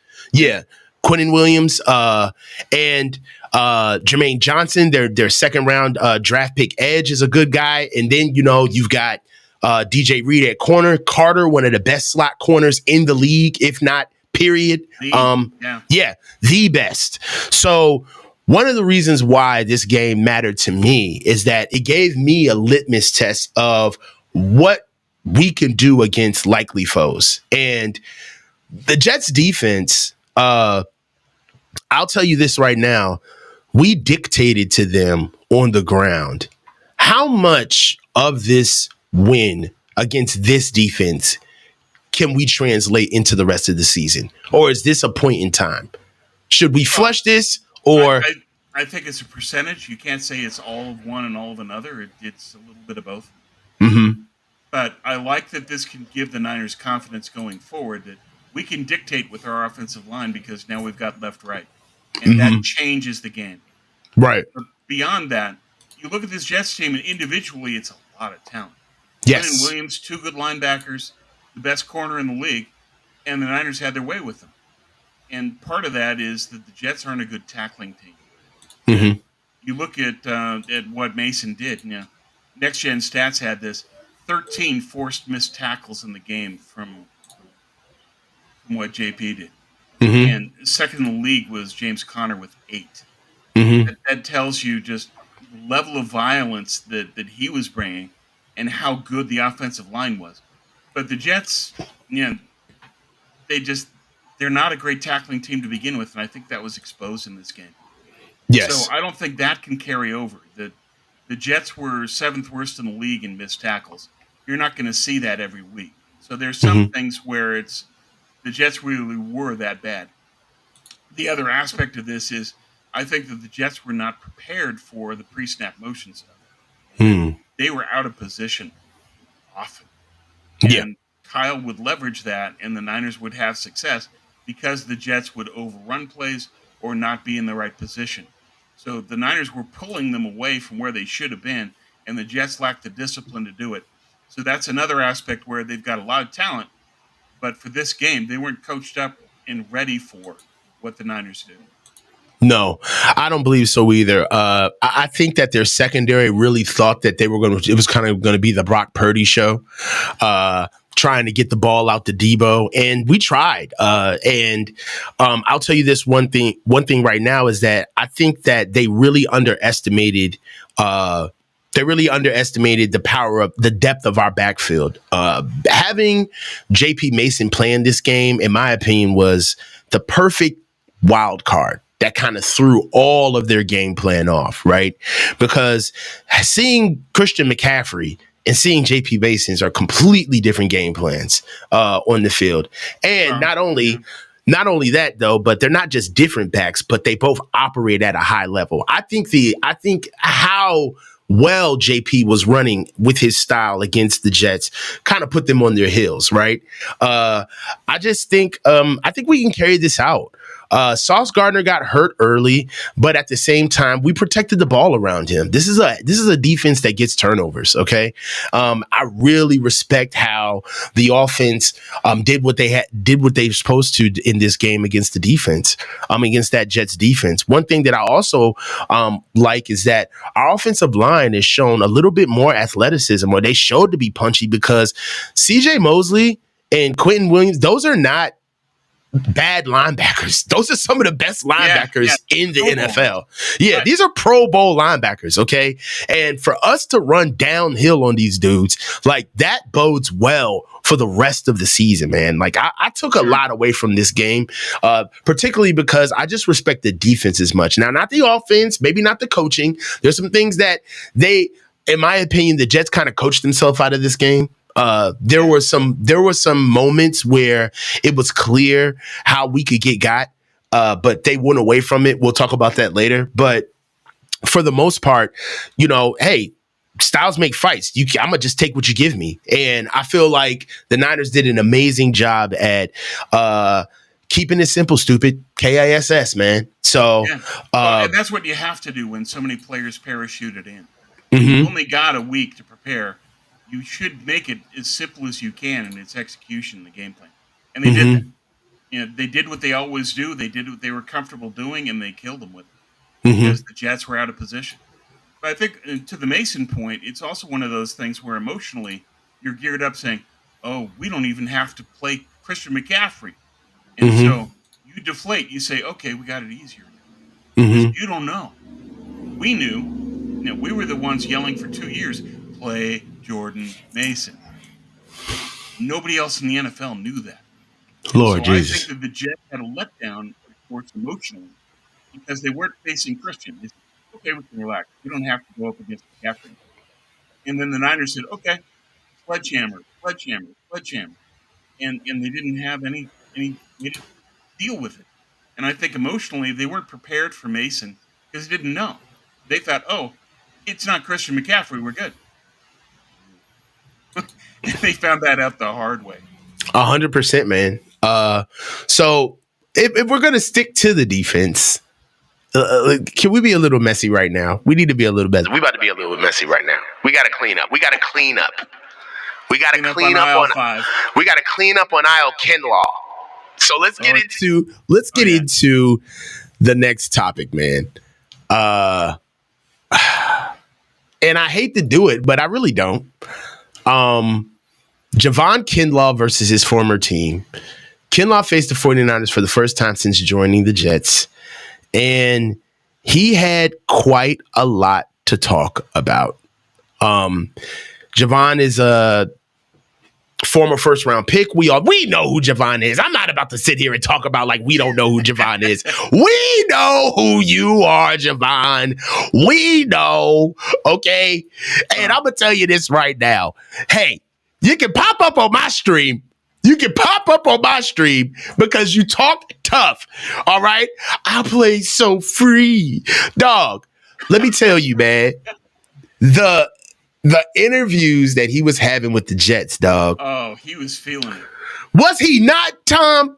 Quinnen Williams, and Jermaine Johnson, their second round draft pick edge, is a good guy, and then you've got DJ Reed at corner, Carter, one of the best slot corners in the league, if not period. The best. So one of the reasons why this game mattered to me is that it gave me a litmus test of what we can do against likely foes. And the Jets defense, I'll tell you this right now, we dictated to them on the ground. How much of this win against this defense can we translate into the rest of the season? Or is this a point in time? Should we flush this? Or I think it's a percentage. You can't say it's all of one and all of another. It's a little bit of both. Mm-hmm. But I like that this can give the Niners confidence going forward that we can dictate with our offensive line because now we've got left-right. And that changes the game. Right. But beyond that, you look at this Jets team, and individually it's a lot of talent. Yes. Quentin Williams, 2 good linebackers, the best corner in the league, and the Niners had their way with them. And part of that is that the Jets aren't a good tackling team. Mm-hmm. You look at what Mason did. Next Gen Stats had this 13 forced missed tackles in the game from what JP did. Mm-hmm. And second in the league was James Conner with 8. Mm-hmm. That tells you just the level of violence that he was bringing and how good the offensive line was. But the Jets, they're not a great tackling team to begin with, and I think that was exposed in this game. Yes. So I don't think that can carry over. The Jets were 7th worst in the league in missed tackles. You're not going to see that every week. So there's some things where the Jets really were that bad. The other aspect of this is I think that the Jets were not prepared for the pre-snap motion stuff. They were out of position often. And Kyle would leverage that, and the Niners would have success because the Jets would overrun plays or not be in the right position. So the Niners were pulling them away from where they should have been, and the Jets lacked the discipline to do it. So that's another aspect where they've got a lot of talent, but for this game, they weren't coached up and ready for what the Niners do. No, I don't believe so either. I think that their secondary really thought that it was kind of going to be the Brock Purdy show, trying to get the ball out to Deebo. And we tried. And I'll tell you this one thing right now is that I think that they really underestimated the power of the depth of our backfield. Having JP Mason playing this game, in my opinion, was the perfect wild card that kind of threw all of their game plan off, right? Because seeing Christian McCaffrey and seeing JP Masons are completely different game plans on the field. And not only that though, but they're not just different backs, but they both operate at a high level. I think how well JP was running with his style against the Jets kind of put them on their heels, right? I think we can carry this out. Sauce Gardner got hurt early, but at the same time, we protected the ball around him. This is a defense that gets turnovers. Okay, I really respect how the offense did what they were supposed to in this game against the defense. Against that Jets defense. One thing that I also like is that our offensive line has shown a little bit more athleticism, or they showed to be punchy, because C.J. Mosley and Quentin Williams, those are not bad linebackers. Those are some of the best linebackers in the NFL. Yeah, Right. these are Pro Bowl linebackers, okay? And for us to run downhill on these dudes, like that bodes well for the rest of the season, man. Like I took a lot away from this game, particularly because I just respect the defense as much. Now, not the offense, maybe not the coaching. There's some things that in my opinion, the Jets kind of coached themselves out of this game. There were some moments where it was clear how we could get got, but they went away from it. We'll talk about that later. But for the most part, hey, styles make fights. I'm gonna just take what you give me, and I feel like the Niners did an amazing job at keeping it simple. Stupid KISS, man. So, and that's what you have to do when so many players parachuted in. Mm-hmm. You only got a week to prepare. You should make it as simple as you can in its execution, the game plan. And they did that. They did what they always do. They did what they were comfortable doing, and they killed them with it because the Jets were out of position. But I think to the Mason point, it's also one of those things where emotionally you're geared up saying, oh, we don't even have to play Christian McCaffrey. And so you deflate. You say, okay, we got it easier now. Because you don't know. We knew. We were the ones yelling for 2 years, play Jordan Mason. Nobody else in the NFL knew that. Lord Jesus. Jesus. I think that the Jets had a letdown, of course, emotionally, because they weren't facing Christian. They said, okay, we can relax. We don't have to go up against McCaffrey. And then the Niners said, okay, sledgehammer. And they didn't have any they didn't deal with it. And I think emotionally they weren't prepared for Mason because they didn't know. They thought, oh, it's not Christian McCaffrey. We're good. They found that out the hard way. 100%, man. So if we're gonna stick to the defense, can we be a little messy right now? We need to be a little better. We about to be a little messy right now. We got to clean up. We got to clean up on aisle Kinlaw. So let's get into the next topic, man. And I hate to do it, but I really don't. Javon Kinlaw versus his former team. Kinlaw faced the 49ers for the first time since joining the Jets, and he had quite a lot to talk about. Javon is a former first-round pick. We know who Javon is. I'm not about to sit here and talk about like we don't know who Javon is. We know who you are, Javon. We know, okay? And I'm going to tell you this right now. Hey, you can pop up on my stream. Because you talk tough, all right? I play so free. Dog, let me tell you, man, the interviews that he was having with the Jets, dog. Oh, he was feeling it. Was he not, Tom?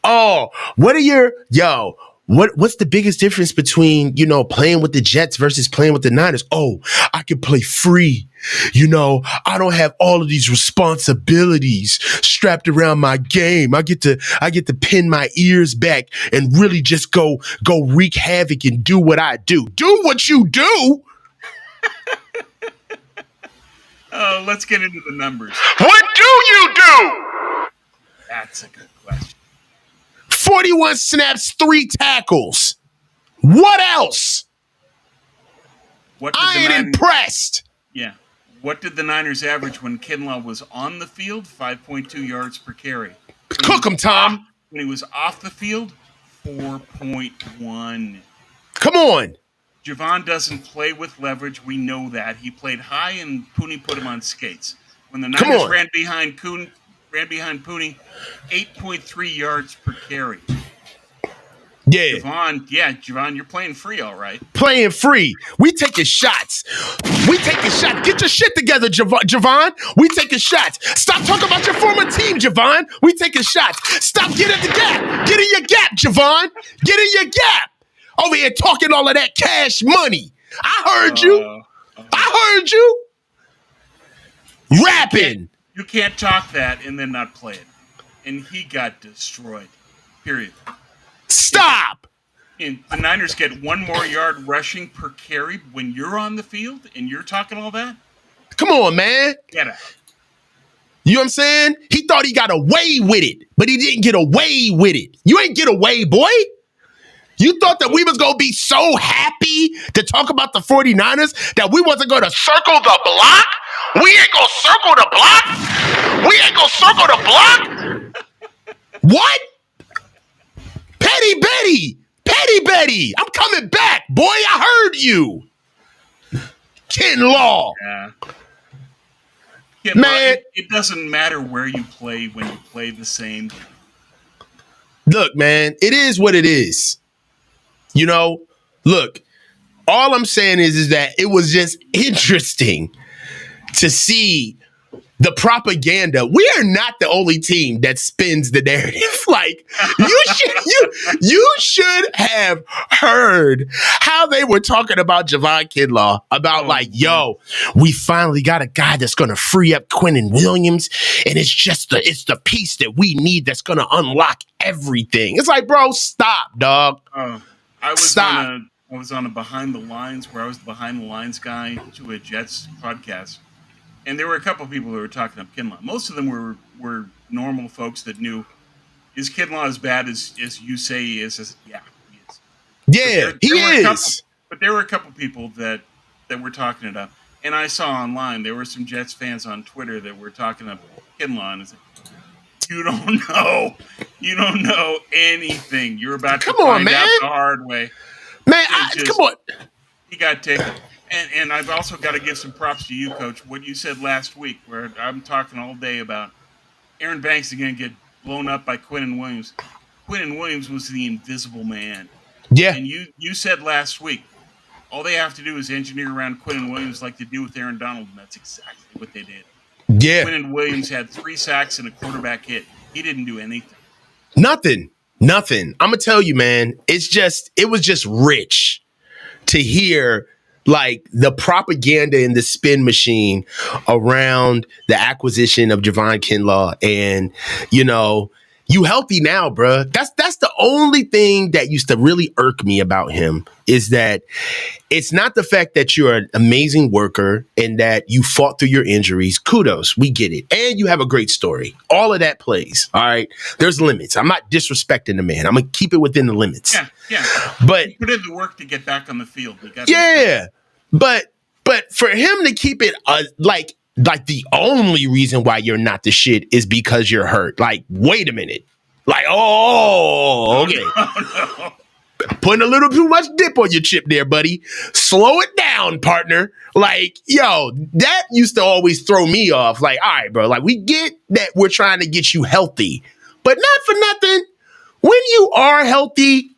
Oh, what's the biggest difference between, playing with the Jets versus playing with the Niners? Oh, I can play free. I don't have all of these responsibilities strapped around my game. I get to pin my ears back and really just go wreak havoc and do what I do. Do what you do. Oh, let's get into the numbers. What do you do? That's a good question. 41 snaps, 3 tackles. What else? I ain't impressed. Yeah. What did the Niners average when Kinlaw was on the field? 5.2 yards per carry. Cook him, Tom. When he was off the field, 4.1. Come on. Javon doesn't play with leverage. We know that. He played high, and Puni put him on skates. When the Niners ran behind Puni, 8.3 yards per carry. Yeah. Javon, you're playing free, all right. Playing free. We taking shots. Get your shit together, Javon. We taking shots. Stop talking about your former team, Javon. We taking shots. Stop. Get in the gap. Get in your gap, Javon. Get in your gap. Over here talking all of that cash money. I heard you. Rapping. You can't talk that and then not play it. And he got destroyed. Period. Stop. And the Niners get 1 more yard rushing per carry when you're on the field and you're talking all that? Come on, man. Get out. You know what I'm saying? He thought he got away with it, but he didn't get away with it. You ain't get away, boy. You thought that we was going to be so happy to talk about the 49ers that we wasn't going to circle the block? We ain't going to circle the block? We ain't going to circle the block? What? Petty Betty. I'm coming back, boy. I heard you. Kinlaw. Yeah. Man. It doesn't matter where you play when you play the same. Look, man, it is what it is. You know, look, all I'm saying is that it was just interesting to see the propaganda. We are not the only team that spins the narrative. Like, you should have heard how they were talking about Javon Kinlaw, about yo, we finally got a guy that's going to free up Quentin Williams, and it's the piece that we need that's going to unlock everything. It's like, bro, stop, dog. I was on a Behind the Lines where I was the Behind the Lines guy to a Jets podcast. And there were a couple of people who were talking up Kinlaw. Most of them were normal folks that knew, is Kinlaw as bad as you say he is? Yeah, he is. Yeah, he is. But there were a couple of people that were talking it up. And I saw online, there were some Jets fans on Twitter that were talking up Kinlaw. And it's like, you don't know anything. You're about to find out the hard way. Man, come on. He got taken. And I've also got to give some props to you, Coach. What you said last week, where I'm talking all day about Aaron Banks is going to get blown up by Quentin Williams. Quentin Williams was the invisible man. Yeah. And you said last week, all they have to do is engineer around Quentin Williams like they do with Aaron Donald, and that's exactly what they did. Yeah. Quentin Williams had 3 sacks and a quarterback hit. He didn't do anything. Nothing. I'm going to tell you, man, it was just rich to hear like the propaganda in the spin machine around the acquisition of Javon Kinlaw. And, you know, you healthy now, bruh. That's the only thing that used to really irk me about him, is that it's not the fact that you're an amazing worker and that you fought through your injuries. Kudos. We get it. And you have a great story. All of that plays. All right. There's limits. I'm not disrespecting the man. I'm going to keep it within the limits. Yeah. But you put in the work to get back on the field. But for him to keep it like the only reason why you're not the shit is because you're hurt. Like, wait a minute. Like, okay. No. Putting a little too much dip on your chip there, buddy. Slow it down, partner. Like, yo, that used to always throw me off. Like, all right, bro, like, we get that we're trying to get you healthy, but not for nothing. When you are healthy,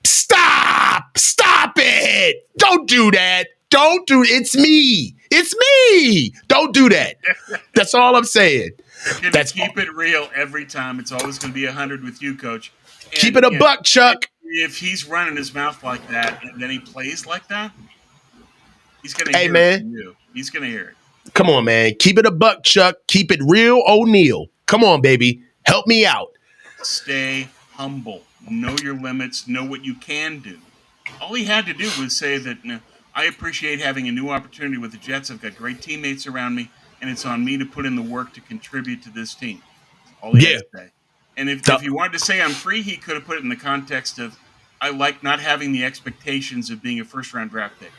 stop it. Don't do that. It's me. Don't do that. That's all I'm saying. Keep it real every time. It's always going to be 100 with you, Coach. And keep it a buck, Chuck. If he's running his mouth like that and then he plays like that, he's going to hear it from you. He's going to hear it. Come on, man. Keep it a buck, Chuck. Keep it real, O'Neal. Come on, baby. Help me out. Stay humble. Know your limits. Know what you can do. All he had to do was say that, I appreciate having a new opportunity with the Jets. I've got great teammates around me, and it's on me to put in the work to contribute to this team. All he had to say. And if he wanted to say I'm free, he could have put it in the context of, I like not having the expectations of being a first-round draft pick.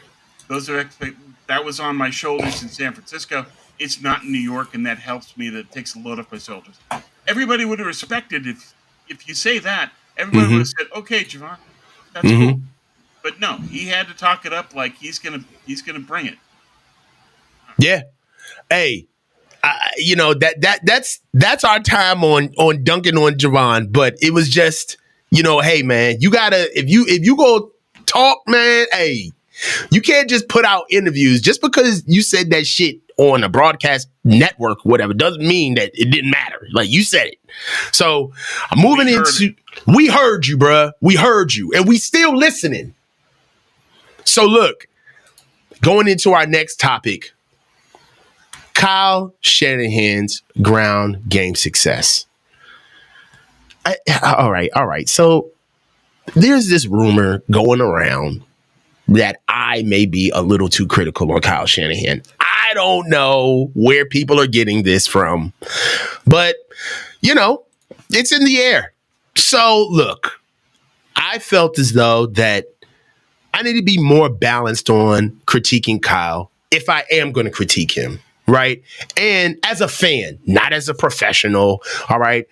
That was on my shoulders in San Francisco. It's not in New York, and that helps me. That takes a load off my shoulders. Everybody would have respected if you say that. Everybody would have said, okay, Javon, that's cool. But no, he had to talk it up like he's gonna bring it. Yeah. Hey, that's our time on dunking on Javon. But it was just, hey man, you gotta if you go talk, man. Hey, you can't just put out interviews just because you said that shit on a broadcast network, whatever, doesn't mean that it didn't matter. Like, you said it. So I'm moving into. We heard you, bruh. We heard you, and we still listening. So look, going into our next topic, Kyle Shanahan's ground game success. All right. So there's this rumor going around that I may be a little too critical on Kyle Shanahan. I don't know where people are getting this from, but, it's in the air. So, look, I felt as though that I need to be more balanced on critiquing Kyle if I am going to critique him, right? And as a fan, not as a professional, all right?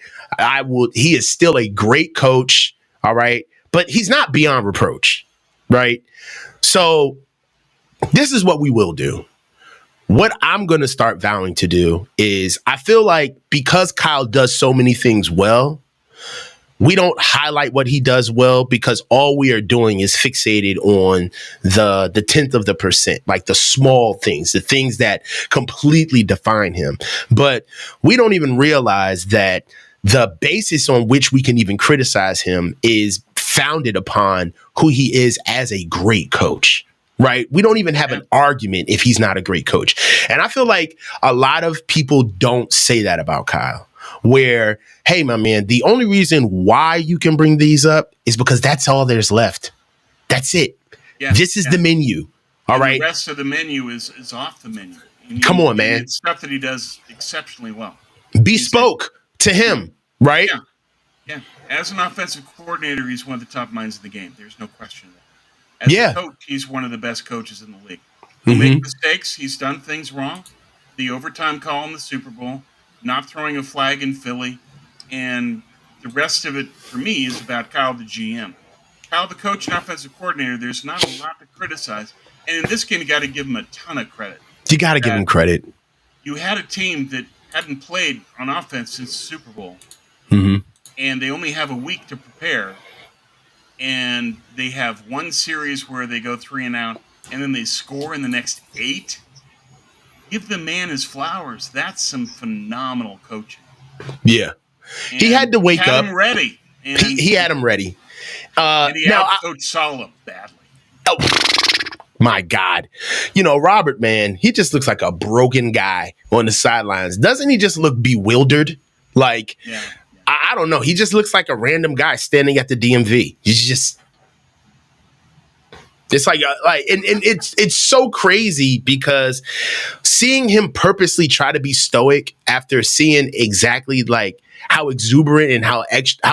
He is still a great coach, all right? But he's not beyond reproach, right? So this is what we will do. What I'm going to start vowing to do is I feel like because Kyle does so many things well, we don't highlight what he does well because all we are doing is fixated on the tenth of the percent, like the small things, the things that completely define him. But we don't even realize that the basis on which we can even criticize him is founded upon who he is as a great coach. Right. We don't even have an argument if he's not a great coach. And I feel like a lot of people don't say that about Kyle, where, hey, my man, the only reason why you can bring these up is because that's all there's left. That's it. Yeah, this is the menu. All right. The rest of the menu is off the menu. Come on, man. It's stuff that he does exceptionally well. Bespoke to him. Right. Yeah. Yeah. As an offensive coordinator, he's one of the top minds of the game. There's no question of that. As a coach, he's one of the best coaches in the league. He'll make mistakes. He's done things wrong. The overtime call in the Super Bowl, not throwing a flag in Philly, and the rest of it, for me, is about Kyle, the GM. Kyle, the coach and offensive coordinator, there's not a lot to criticize. And in this game, you got to give him a ton of credit. You got to give him credit. You had a team that hadn't played on offense since the Super Bowl, and they only have a week to prepare. And they have one series where they go 3 and out, and then they score in the next 8. Give the man his flowers. That's some phenomenal coaching. Yeah. And he had to wake up. Him ready. And he had him ready. And he out-coached Saleh badly. Oh, my God. Robert, man, he just looks like a broken guy on the sidelines. Doesn't he just look bewildered? Like, yeah. I don't know. He just looks like a random guy standing at the DMV. It's like and it's so crazy because seeing him purposely try to be stoic after seeing exactly like how exuberant and how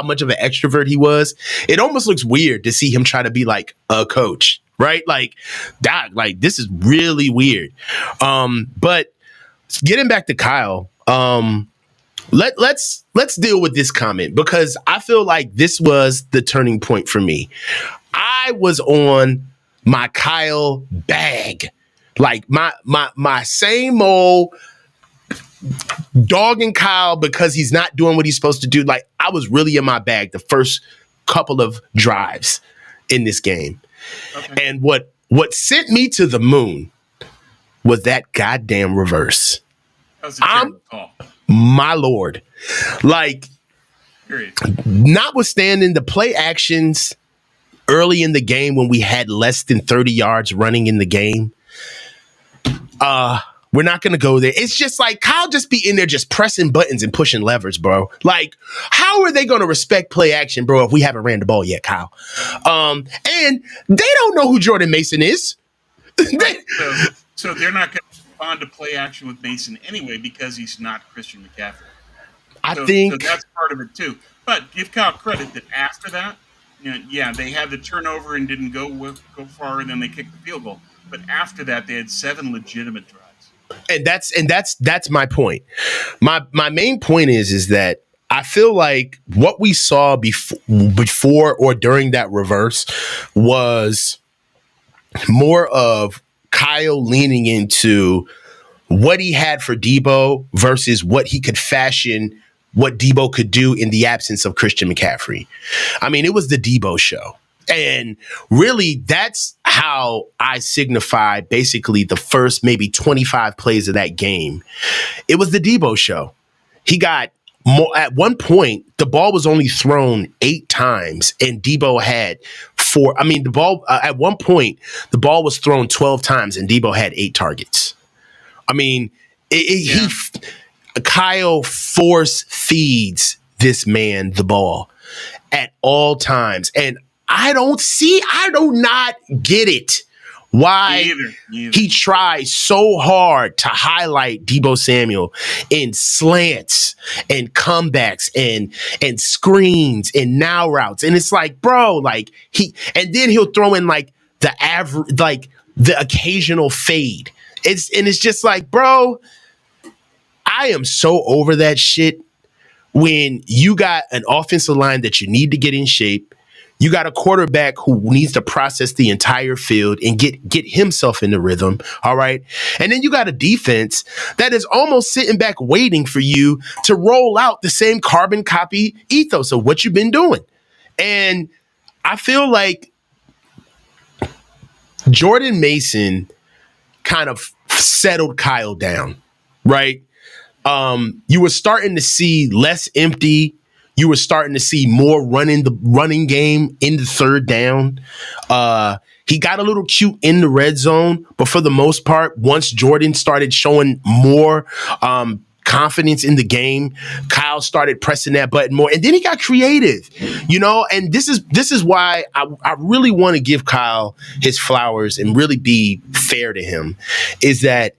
much of an extrovert he was, it almost looks weird to see him try to be like a coach, right? Like, Doc, like this is really weird. But getting back to Kyle, Let's deal with this comment because I feel like this was the turning point for me. I was on my Kyle bag, like my same old dogging Kyle because he's not doing what he's supposed to do. Like I was really in my bag the first couple of drives in this game, and what sent me to the moon was that goddamn reverse. That was a terrible call. My Lord. Like, notwithstanding the play actions early in the game when we had less than 30 yards running in the game, we're not going to go there. It's just like Kyle just be in there just pressing buttons and pushing levers, bro. Like, how are they going to respect play action, bro, if we haven't ran the ball yet, Kyle? And they don't know who Jordan Mason is. So they're not going to respond to play action with Mason anyway because he's not Christian McCaffrey. So that's part of it too. But give Kyle credit that after that, they had the turnover and didn't go far, and then they kicked the field goal. But after that, they had 7 legitimate drives. And that's my point. My main point is that I feel like what we saw before or during that reverse was more of Kyle leaning into what he had for Deebo versus what he could fashion, what Deebo could do in the absence of Christian McCaffrey. I mean, it was the Deebo show. And really, that's how I signify basically the first maybe 25 plays of that game. It was the Deebo show. He got more. At one point, the ball was only thrown 8 times, and Deebo had 4. I mean, the ball at one point, the ball was thrown 12 times, and Deebo had 8 targets. I mean, Kyle force feeds this man the ball at all times. And I do not get it why Either. he tries so hard to highlight Deebo Samuel in slants and comebacks and screens and now routes. And it's like, bro, like and then he'll throw in like the average, like the occasional fade. It's just like, bro, I am so over that shit. When you got an offensive line that you need to get in shape, you got a quarterback who needs to process the entire field and get himself in the rhythm, all right? And then you got a defense that is almost sitting back waiting for you to roll out the same carbon copy ethos of what you've been doing. And I feel like Jordan Mason kind of settled Kyle down, right? You were starting to see less empty. You were starting to see more running game in the third down. He got a little cute in the red zone, but for the most part, once Jordan started showing more confidence in the game, Kyle started pressing that button more, and then he got creative, and this is why I really want to give Kyle his flowers and really be fair to him, is that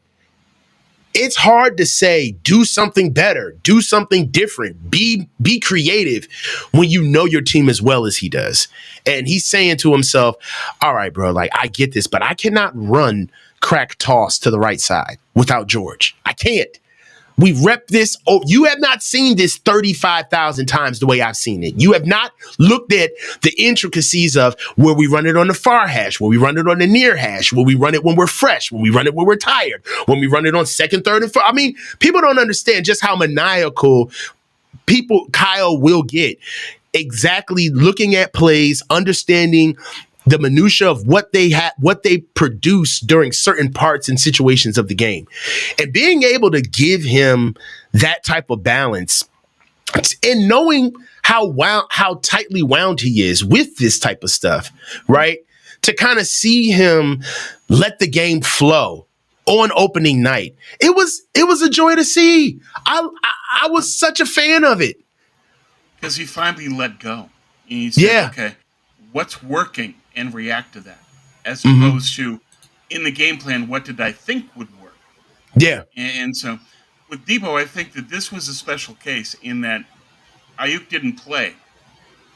it's hard to say, do something better, do something different, be creative when you know your team as well as he does. And he's saying to himself, all right, bro, like I get this, but I cannot run crack toss to the right side without George. I can't. We rep this. Oh, you have not seen this 35,000 times the way I've seen it. You have not looked at the intricacies of where we run it on the far hash, where we run it on the near hash, where we run it when we're fresh, when we run it when we're tired, when we run it on second, third, and fourth. I mean, people don't understand just how maniacal Kyle will get. Exactly looking at plays, understanding the minutia of what they produce during certain parts and situations of the game, and being able to give him that type of balance, and knowing how tightly wound he is with this type of stuff, right? To kind of see him let the game flow on opening night, it was a joy to see. I was such a fan of it because he finally let go. And he said, okay, what's working? And react to that, as opposed to in the game plan, what did I think would work? Yeah. And so with Deebo, I think that this was a special case in that Aiyuk didn't play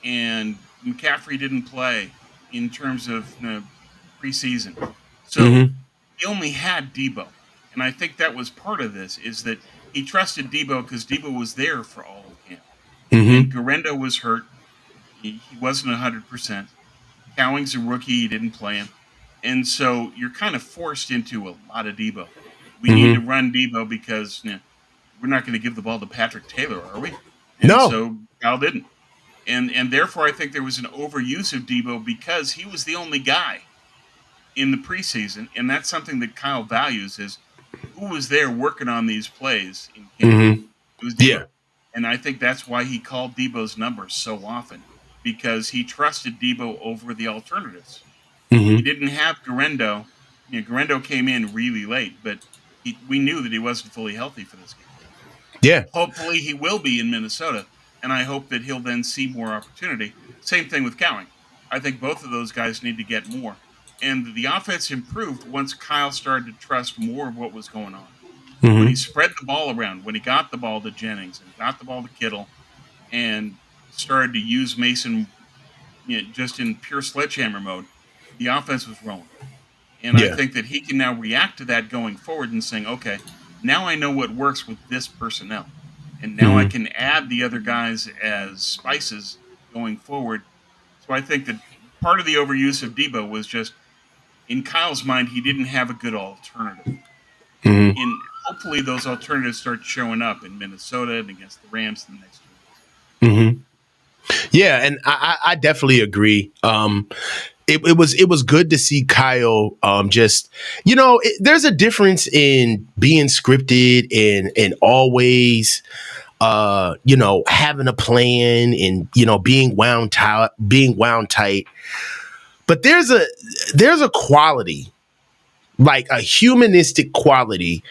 and McCaffrey didn't play in terms of preseason. So he only had Deebo. And I think that was part of this, is that he trusted Deebo because Deebo was there for all of camp. And Garendo was hurt. He wasn't 100%. Cowing's a rookie. He didn't play him. And so you're kind of forced into a lot of Deebo. We need to run Deebo because we're not going to give the ball to Patrick Taylor, are we? And no. So Kyle didn't. And therefore, I think there was an overuse of Deebo because he was the only guy in the preseason. And that's something that Kyle values, is who was there working on these plays in camp. It was Deebo. Yeah. And I think that's why he called Deebo's numbers so often, because he trusted Deebo over the alternatives. He didn't have Garendo. Garendo came in really late, but we knew that he wasn't fully healthy for this game. Yeah. Hopefully he will be in Minnesota, and I hope that he'll then see more opportunity. Same thing with Cowing. I think both of those guys need to get more. And the offense improved once Kyle started to trust more of what was going on. When he spread the ball around, when he got the ball to Jennings and got the ball to Kittle and started to use Mason just in pure sledgehammer mode, the offense was rolling. And I think that he can now react to that going forward and saying, okay, now I know what works with this personnel. And now I can add the other guys as spices going forward. So I think that part of the overuse of Deebo was just, in Kyle's mind, he didn't have a good alternative. And hopefully those alternatives start showing up in Minnesota and against the Rams in the next 2 weeks. Yeah, and I definitely agree. It was good to see Kyle just, there's a difference in being scripted and always, having a plan and, being wound tight. But there's a quality, like a humanistic quality,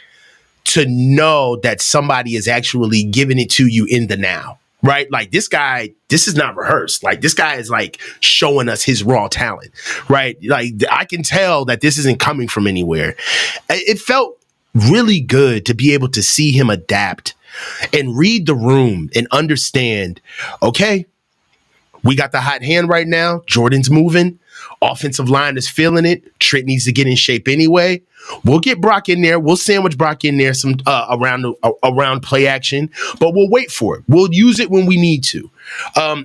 to know that somebody is actually giving it to you in the now. right? Like this guy, this is not rehearsed. Like this guy is like showing us his raw talent, right? Like I can tell that this isn't coming from anywhere. It felt really good to be able to see him adapt and read the room and understand, okay, we got the hot hand right now. Jordan's moving. Offensive line is feeling it. Trent needs to get in shape anyway. We'll get Brock in there. We'll sandwich Brock in there some around play action, but we'll wait for it. We'll use it when we need to.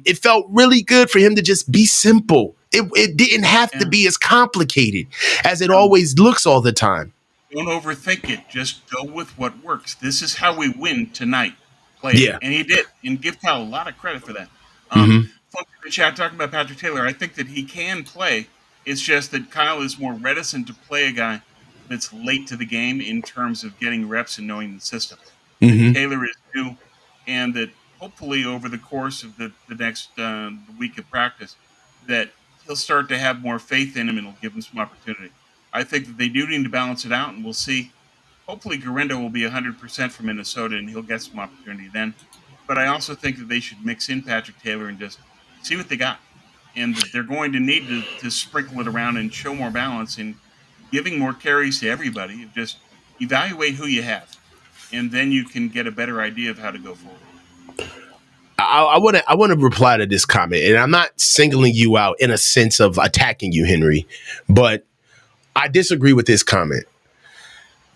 It felt really good for him to just be simple. It didn't have to be as complicated as it always looks all the time. Don't overthink it. Just go with what works. This is how we win tonight. Play it. And he did. And give Kyle a lot of credit for that. Folks in the chat talking about Patrick Taylor, I think that he can play. It's just that Kyle is more reticent to play a guy that's late to the game in terms of getting reps and knowing the system. Taylor is new, and that hopefully over the course of the next week of practice, that he'll start to have more faith in him and it'll give him some opportunity. I think that they do need to balance it out, and we'll see. Hopefully Garendo will be 100% for Minnesota, and he'll get some opportunity then. But I also think that they should mix in Patrick Taylor and just see what they got. And that they're going to need to sprinkle it around and show more balance and giving more carries to everybody. Just evaluate who you have, and then you can get a better idea of how to go forward. I want to reply to this comment, and I'm not singling you out in a sense of attacking you, Henry, but I disagree with this comment.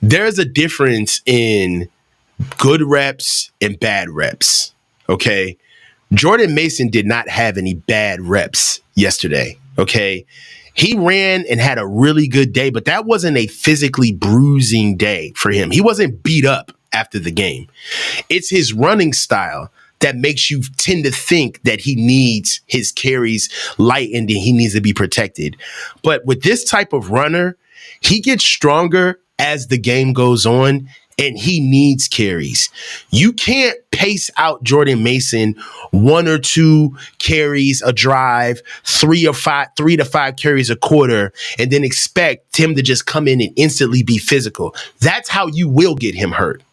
There's a difference in good reps and bad reps. Okay. Jordan Mason did not have any bad reps yesterday. Okay. He ran and had a really good day, but that wasn't a physically bruising day for him. He wasn't beat up after the game. It's his running style that makes you tend to think that he needs his carries lightened and he needs to be protected. But with this type of runner, he gets stronger as the game goes on, and he needs carries. You can't pace out Jordan Mason 1 or 2 carries a drive, 3 to 5 carries a quarter, and then expect him to just come in and instantly be physical. That's how you will get him hurt,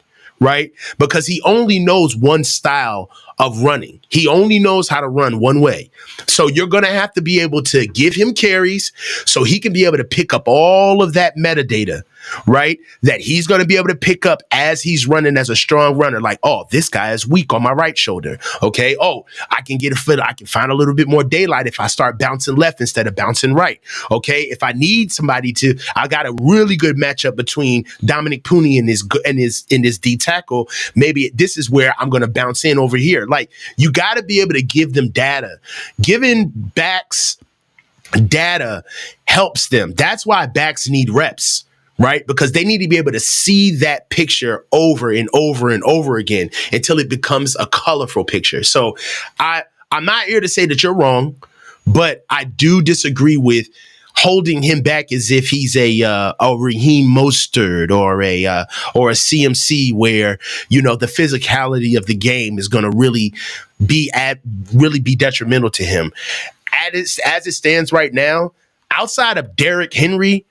right? Because he only knows one style of running. He only knows how to run one way. So you're going to have to be able to give him carries so he can be able to pick up all of that metadata, right? That he's going to be able to pick up as he's running as a strong runner. Like, oh, this guy is weak on my right shoulder. Okay. Oh, I can get a foot. I can find a little bit more daylight if I start bouncing left instead of bouncing right. Okay. If I need somebody to, I got a really good matchup between Dominic Pooney and his D tackle. Maybe this is where I'm going to bounce in over here. Like, you got to be able to give them data. Giving backs data helps them. That's why backs need reps, right? Because they need to be able to see that picture over and over and over again until it becomes a colorful picture. So I'm not here to say that you're wrong, but I do disagree with holding him back as if he's a Raheem Mostert or a CMC, where, you know, the physicality of the game is going to really be detrimental to him. As it stands right now, outside of Derrick Henry,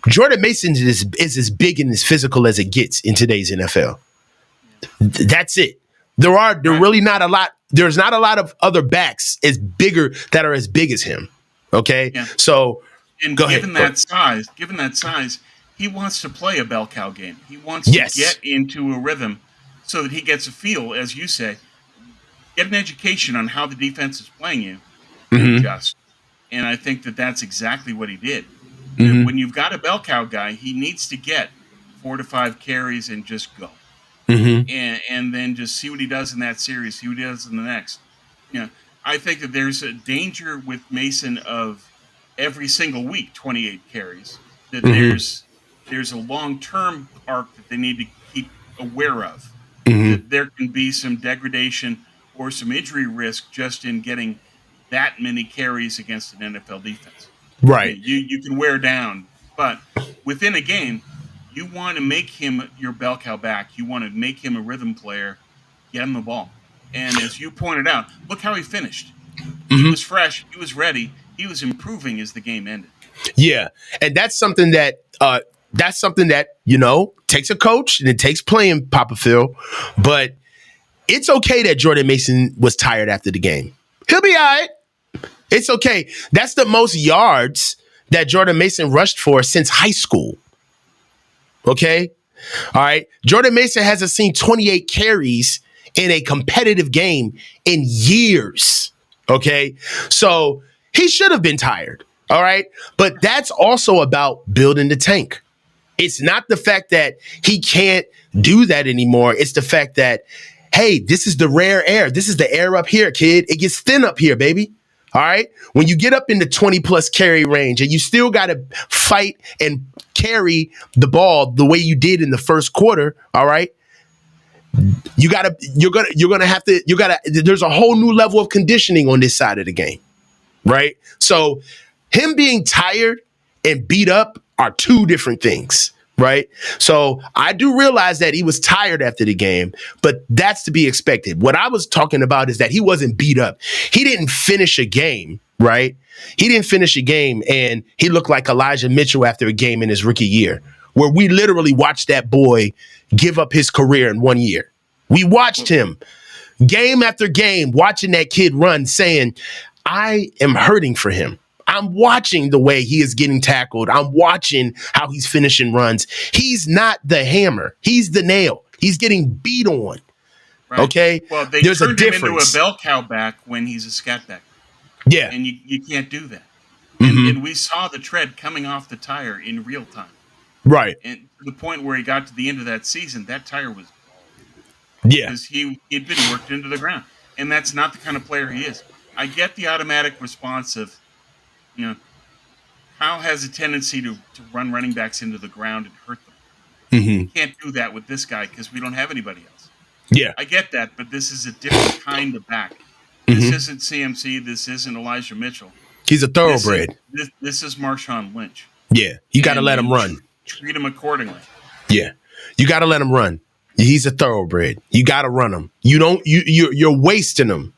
Jordan Mason is as big and as physical as it gets in today's NFL. That's it. There's not a lot of other backs that are as big as him. Okay. Yeah. So given that size, he wants to play a bell cow game. He wants to get into a rhythm so that he gets a feel, as you say, get an education on how the defense is playing you, and adjust. And I think that that's exactly what he did. When you've got a bell cow guy, he needs to get 4 to 5 carries and just go. And then just see what he does in that series, see what he does in the next. You know, I think that there's a danger with Mason of every single week 28 carries. That there's a long-term arc that they need to keep aware of. That there can be some degradation or some injury risk just in getting that many carries against an NFL defense. Right. You can wear down, but within a game, you want to make him your bell cow back. You want to make him a rhythm player. Get him the ball. And as you pointed out, look how he finished. He was fresh. He was ready. He was improving as the game ended. Yeah, and that's something that you know takes a coach and it takes playing, Papa Phil. But It's okay that Jordan Mason was tired after the game. He'll be all right. It's okay. That's the most yards that Jordan Mason rushed for since high school. Okay? All right. Jordan Mason hasn't seen 28 carries in a competitive game in years. Okay. So he should have been tired. All right. But that's also about building the tank. It's not the fact that he can't do that anymore. It's the fact that, hey, this is the rare air. This is the air up here, kid. It gets thin up here, baby. All right. When you get up in the 20 plus carry range and you still got to fight and carry the ball the way you did in the first quarter. All right. You're going to have to, there's a whole new level of conditioning on this side of the game. Right. So him being tired and beat up are two different things. Right. So I do realize that he was tired after the game, but that's to be expected. What I was talking about is that he wasn't beat up. He didn't finish a game. Right. He didn't finish a game and he looked like Elijah Mitchell after a game in his rookie year, where we literally watched that boy give up his career in 1 year. We watched him game after game, watching that kid run, saying, I am hurting for him. I'm watching the way he is getting tackled. I'm watching how he's finishing runs. He's not the hammer. He's the nail. He's getting beat on. Right. Okay? Well, there's a difference. Him into a bell cow back when he's a scat back. Yeah. And you can't do that. Mm-hmm. And we saw the tread coming off the tire in real time. Right. And to the point where he got to the end of that season, that tire was yeah. Because he'd been worked into the ground. And that's not the kind of player he is. I get the automatic response of, Kyle has a tendency to run running backs into the ground and hurt them. Mm-hmm. You can't do that with this guy because we don't have anybody else. Yeah. I get that, but this is a different kind of back. Mm-hmm. This isn't CMC. This isn't Elijah Mitchell. He's a thoroughbred. This is Marshawn Lynch. Yeah. You got to let him run. Treat him accordingly. Yeah. You got to let him run. He's a thoroughbred. You got to run him. You're wasting him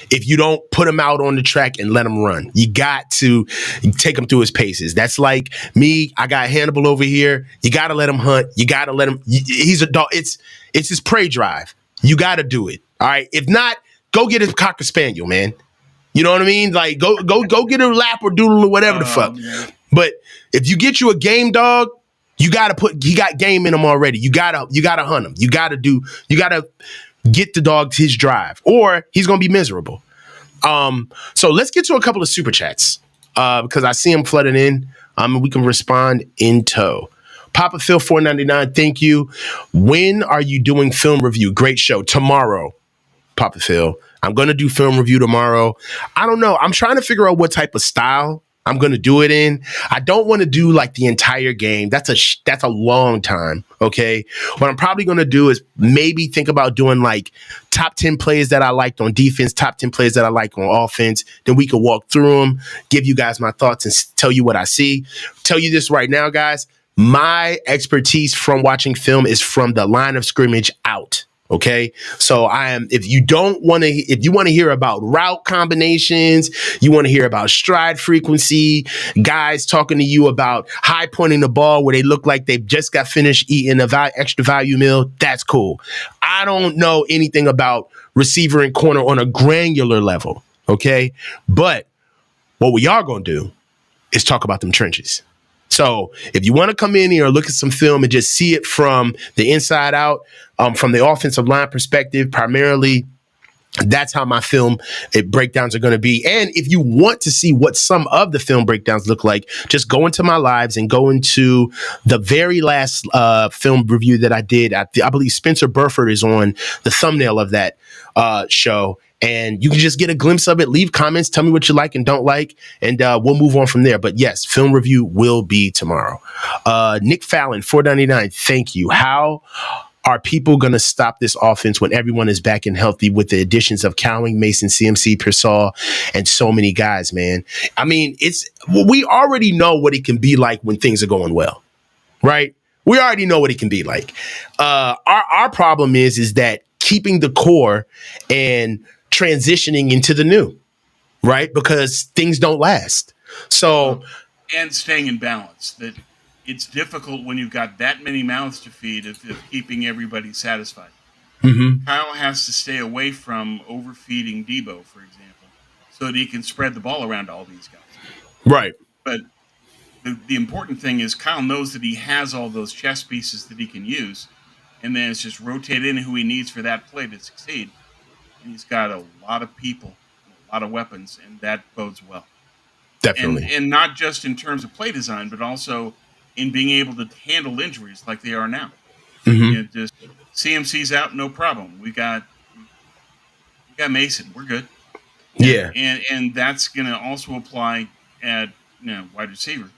if you don't put him out on the track and let him run. You got to take him through his paces. That's like me. I got Hannibal over here. You got to let him hunt. You got to let him. He's a dog. It's his prey drive. You got to do it. All right. If not, go get a Cocker Spaniel, man. You know what I mean? Like go get a lap or doodle or whatever the fuck. Man. But if you get you a game dog, he got game in him already. You gotta hunt him. You gotta get the dog his drive, or he's gonna be miserable. So let's get to a couple of super chats because I see them flooding in. We can respond in tow. Papa Phil 499, thank you. When are you doing film review? Great show. Tomorrow, Papa Phil. I'm gonna do film review tomorrow. I don't know. I'm trying to figure out what type of style I'm going to do it in. I don't want to do like the entire game. That's a long time. Okay. What I'm probably going to do is maybe think about doing like top 10 plays that I liked on defense, top 10 plays that I like on offense. Then we could walk through them, give you guys my thoughts and tell you what I see. Tell you this right now, guys. My expertise from watching film is from the line of scrimmage out. Okay, so if you want to hear about route combinations, you want to hear about stride frequency, guys talking to you about high pointing the ball where they look like they've just got finished eating a extra value meal, that's cool. I don't know anything about receiver and corner on a granular level. Okay, but what we are going to do is talk about them trenches. So if you want to come in here and look at some film and just see it from the inside out, from the offensive line perspective, primarily, that's how my film breakdowns are going to be. And if you want to see what some of the film breakdowns look like, just go into my lives and go into the very last film review that I did. I believe Spencer Burford is on the thumbnail of that show. And you can just get a glimpse of it. Leave comments. Tell me what you like and don't like. And we'll move on from there. But yes, film review will be tomorrow. Nick Fallon, 499. Thank you. How are people going to stop this offense when everyone is back and healthy with the additions of Cowing, Mason, CMC, Pearsall, and so many guys, man? I mean, we already know what it can be like when things are going well, right? We already know what it can be like. Our problem is that keeping the core and transitioning into the new, right? Because things don't last. So, and staying in balance. That it's difficult when you've got that many mouths to feed of keeping everybody satisfied. Mm-hmm. Kyle has to stay away from overfeeding Deebo, for example, so that he can spread the ball around to all these guys. Right. But the important thing is Kyle knows that he has all those chess pieces that he can use, and then it's just rotate in who he needs for that play to succeed. And he's got a lot of people, and a lot of weapons, and that bodes well. And Definitely. not just in terms of play design, but also in being able to handle injuries like they are now. Mm-hmm. Just CMC's out, no problem. We got Mason, we're good. Yeah. And that's going to also apply at wide receiver.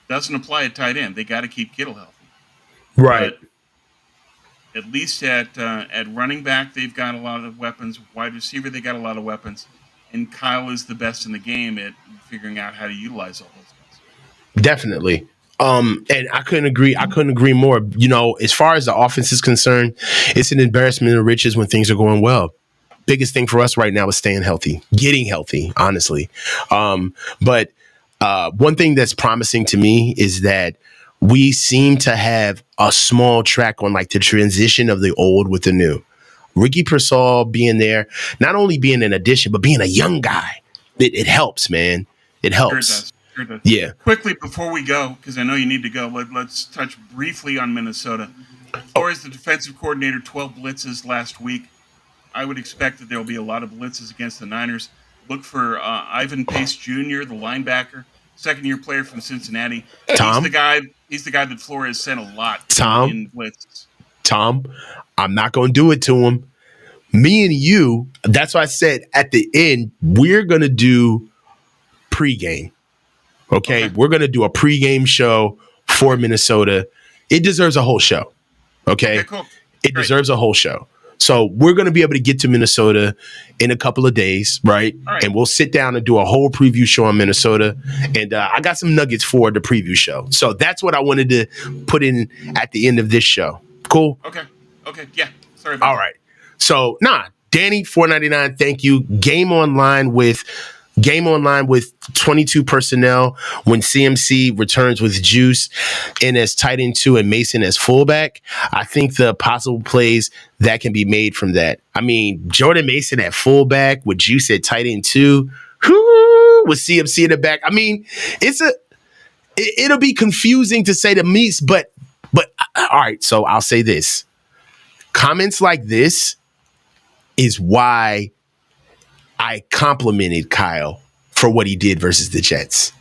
Doesn't apply at tight end. They got to keep Kittle healthy. Right. But at least at running back, they've got a lot of weapons. Wide receiver, they got a lot of weapons. And Kyle is the best in the game at figuring out how to utilize all those guys. Definitely. And I couldn't agree more. As far as the offense is concerned, it's an embarrassment of riches when things are going well. Biggest thing for us right now is staying healthy, getting healthy, honestly. But one thing that's promising to me is that we seem to have a small track on like the transition of the old with the new. Ricky Pearsall being there, not only being an addition, but being a young guy. It helps, man. It helps. Sure does. Yeah. Quickly before we go, because I know you need to go, let's touch briefly on Minnesota. Flores, the defensive coordinator, 12 blitzes last week. I would expect that there will be a lot of blitzes against the Niners. Look for Ivan Pace Jr., the linebacker, second-year player from Cincinnati. Tom? He's the guy that Flores sent a lot in blitzes. Tom, I'm not going to do it to him. Me and you, that's why I said at the end, we're going to do pregame. Okay? We're going to do a pregame show for Minnesota. It deserves a whole show. Okay? Cool. It deserves a whole show. So we're going to be able to get to Minnesota in a couple of days, right? And we'll sit down and do a whole preview show on Minnesota. And I got some nuggets for the preview show. So that's what I wanted to put in at the end of this show. Cool? Okay. Yeah. Sorry about that. All right. So, Danny, $4.99, thank you. Game online with 22 personnel when CMC returns with Juice and as tight end 2 and Mason as fullback. I think the possible plays that can be made from that. I mean, Jordan Mason at fullback with Juice at tight end 2, with CMC in the back. I mean, it'll be confusing to say the least, but all right. So I'll say this. Comments like this is why I complimented Kyle for what he did versus the Jets,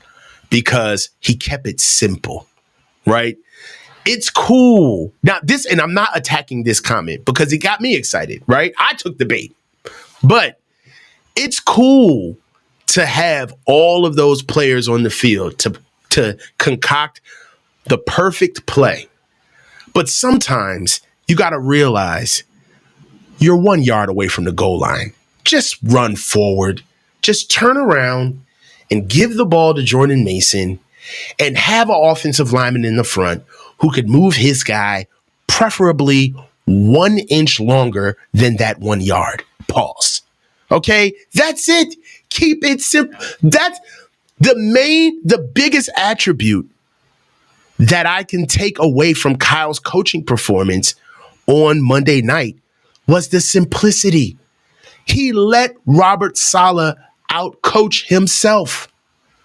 because he kept it simple, right? It's cool. Now and I'm not attacking this comment because it got me excited, right? I took the bait, but it's cool to have all of those players on the field to concoct the perfect play. But sometimes you got to realize you're 1 yard away from the goal line. Just run forward. Just turn around and give the ball to Jordan Mason and have an offensive lineman in the front who could move his guy preferably 1 inch longer than that 1 yard. Pause. Okay? That's it. Keep it simple. That's the biggest attribute that I can take away from Kyle's coaching performance on Monday night was the simplicity. He let Robert Saleh out-coach himself.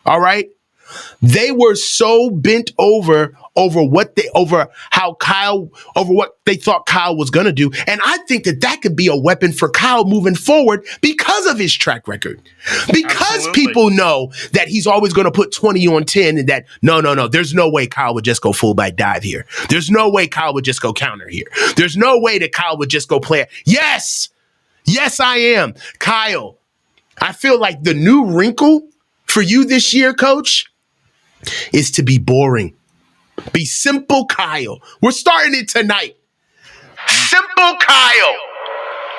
All right? They were so bent over what they thought Kyle was going to do. And I think that could be a weapon for Kyle moving forward because of his track record. Because people know that he's always going to put 20 on 10 and that, no, there's no way Kyle would just go fullback dive here. There's no way Kyle would just go counter here. There's no way that Kyle would just go play it. Yes, I am. Kyle, I feel like the new wrinkle for you this year, Coach, is to be boring. Be simple, Kyle. We're starting it tonight. Simple Kyle.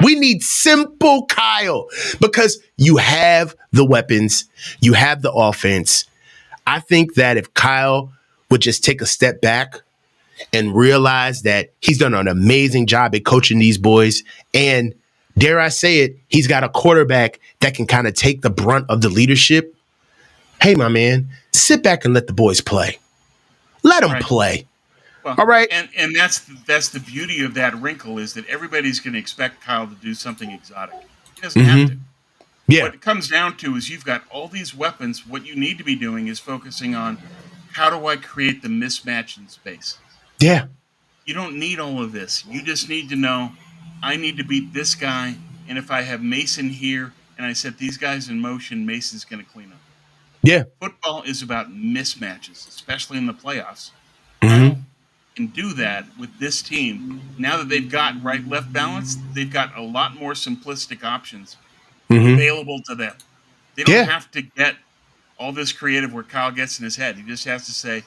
We need simple Kyle because you have the weapons. You have the offense. I think that if Kyle would just take a step back and realize that he's done an amazing job at coaching these boys, and dare I say it, he's got a quarterback that can kind of take the brunt of the leadership. Hey, my man, sit back and let the boys play. Let them play. All right. And that's the beauty of that wrinkle is that everybody's going to expect Kyle to do something exotic. He doesn't have to. Yeah. What it comes down to is you've got all these weapons. What you need to be doing is focusing on how do I create the mismatch in space. Yeah. You don't need all of this. You just need to know I need to beat this guy, and if I have Mason here and I set these guys in motion, Mason's going to clean up. Yeah. Football is about mismatches, especially in the playoffs. Mm-hmm. Kyle can do that with this team. Now that they've got right-left balance, they've got a lot more simplistic options available to them. They don't have to get all this creative where Kyle gets in his head. He just has to say,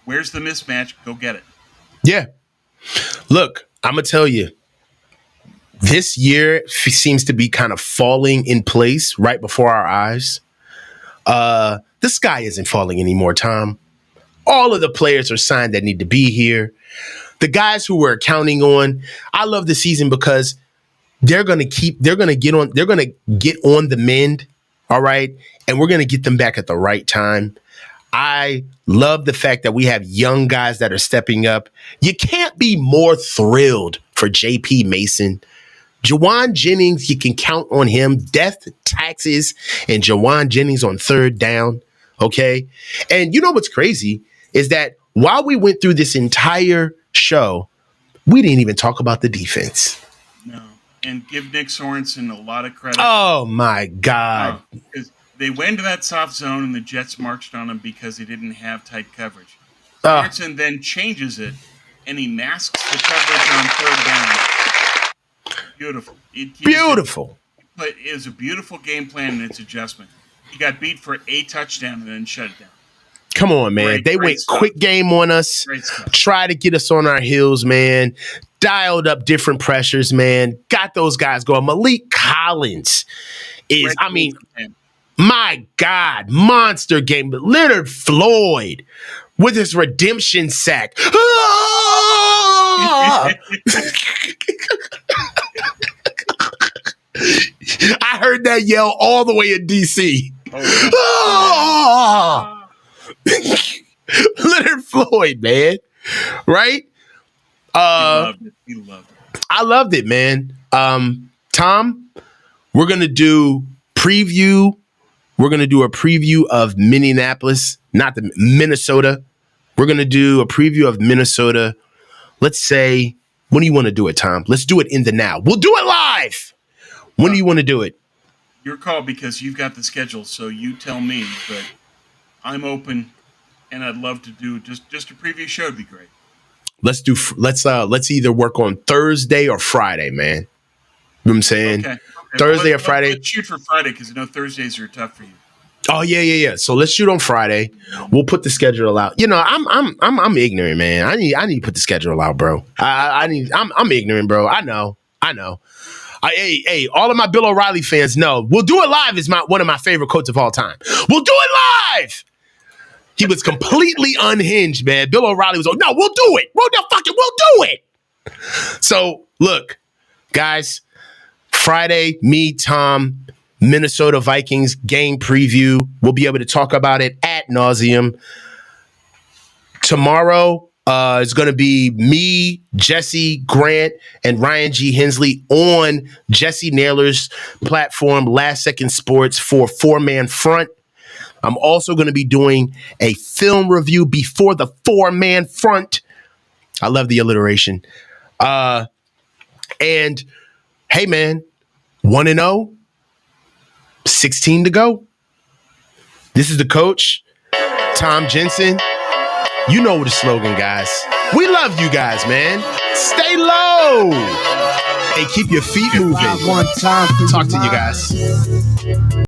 where's the mismatch? Go get it. Yeah. Look, I'm going to tell you, this year seems to be kind of falling in place right before our eyes. The sky isn't falling anymore, Tom. All of the players are signed that need to be here. The guys who we're counting on, I love the season because they're going to get on the mend, all right? And we're going to get them back at the right time. I love the fact that we have young guys that are stepping up. You can't be more thrilled for JP Mason. Jauan Jennings, you can count on him. Death, taxes, and Jauan Jennings on third down, okay? And you know what's crazy is that while we went through this entire show, we didn't even talk about the defense. No. And give Nick Sorensen a lot of credit. Oh, my God. Because they went into that soft zone, and the Jets marched on them because they didn't have tight coverage. Sorensen then changes it, and he masks the coverage on third down. Beautiful. Beautiful. But it was a beautiful game plan and its adjustment. He got beat for a touchdown and then shut it down. Come on, man. They went quick game on us. Try to get us on our heels, man. Dialed up different pressures, man. Got those guys going. Malik Collins is, my God, monster game. But Leonard Floyd with his redemption sack. I heard that yell all the way in D.C. Leonard Floyd, man. Right? He loved it. I loved it, man. Tom, we're going to do preview. We're going to do a preview of Minnesota. We're going to do a preview of Minnesota. Let's say, when do you want to do it, Tom? Let's do it in the now. We'll do it live. When do you want to do it? Your call, because you've got the schedule, so you tell me. But I'm open, and I'd love to do just a preview show would be great. Let's either work on Thursday or Friday, man. You know what I'm saying? Okay. Thursday or Friday. Let's shoot for Friday because I know Thursdays are tough for you. Oh yeah. So let's shoot on Friday. We'll put the schedule out. You know, I'm ignorant, man. I need to put the schedule out, bro. I'm ignorant, bro. I know. Hey, all of my Bill O'Reilly fans know We'll Do It Live is one of my favorite quotes of all time. We'll do it live. He was completely unhinged, man. Bill O'Reilly was like, no, we'll do it. We'll do it. So look, guys, Friday, me, Tom, Minnesota Vikings game preview. We'll be able to talk about it ad nauseum. Tomorrow is going to be me, Jesse Grant, and Ryan G. Hensley on Jesse Naylor's platform, Last Second Sports, for Four-Man Front. I'm also going to be doing a film review before the Four-Man Front. I love the alliteration. And hey, man, 1-0, 16 to go. This is the coach, Tom Jensen. You know the slogan, guys. We love you guys, man. Stay low and keep your feet moving. One time. Talk to you guys.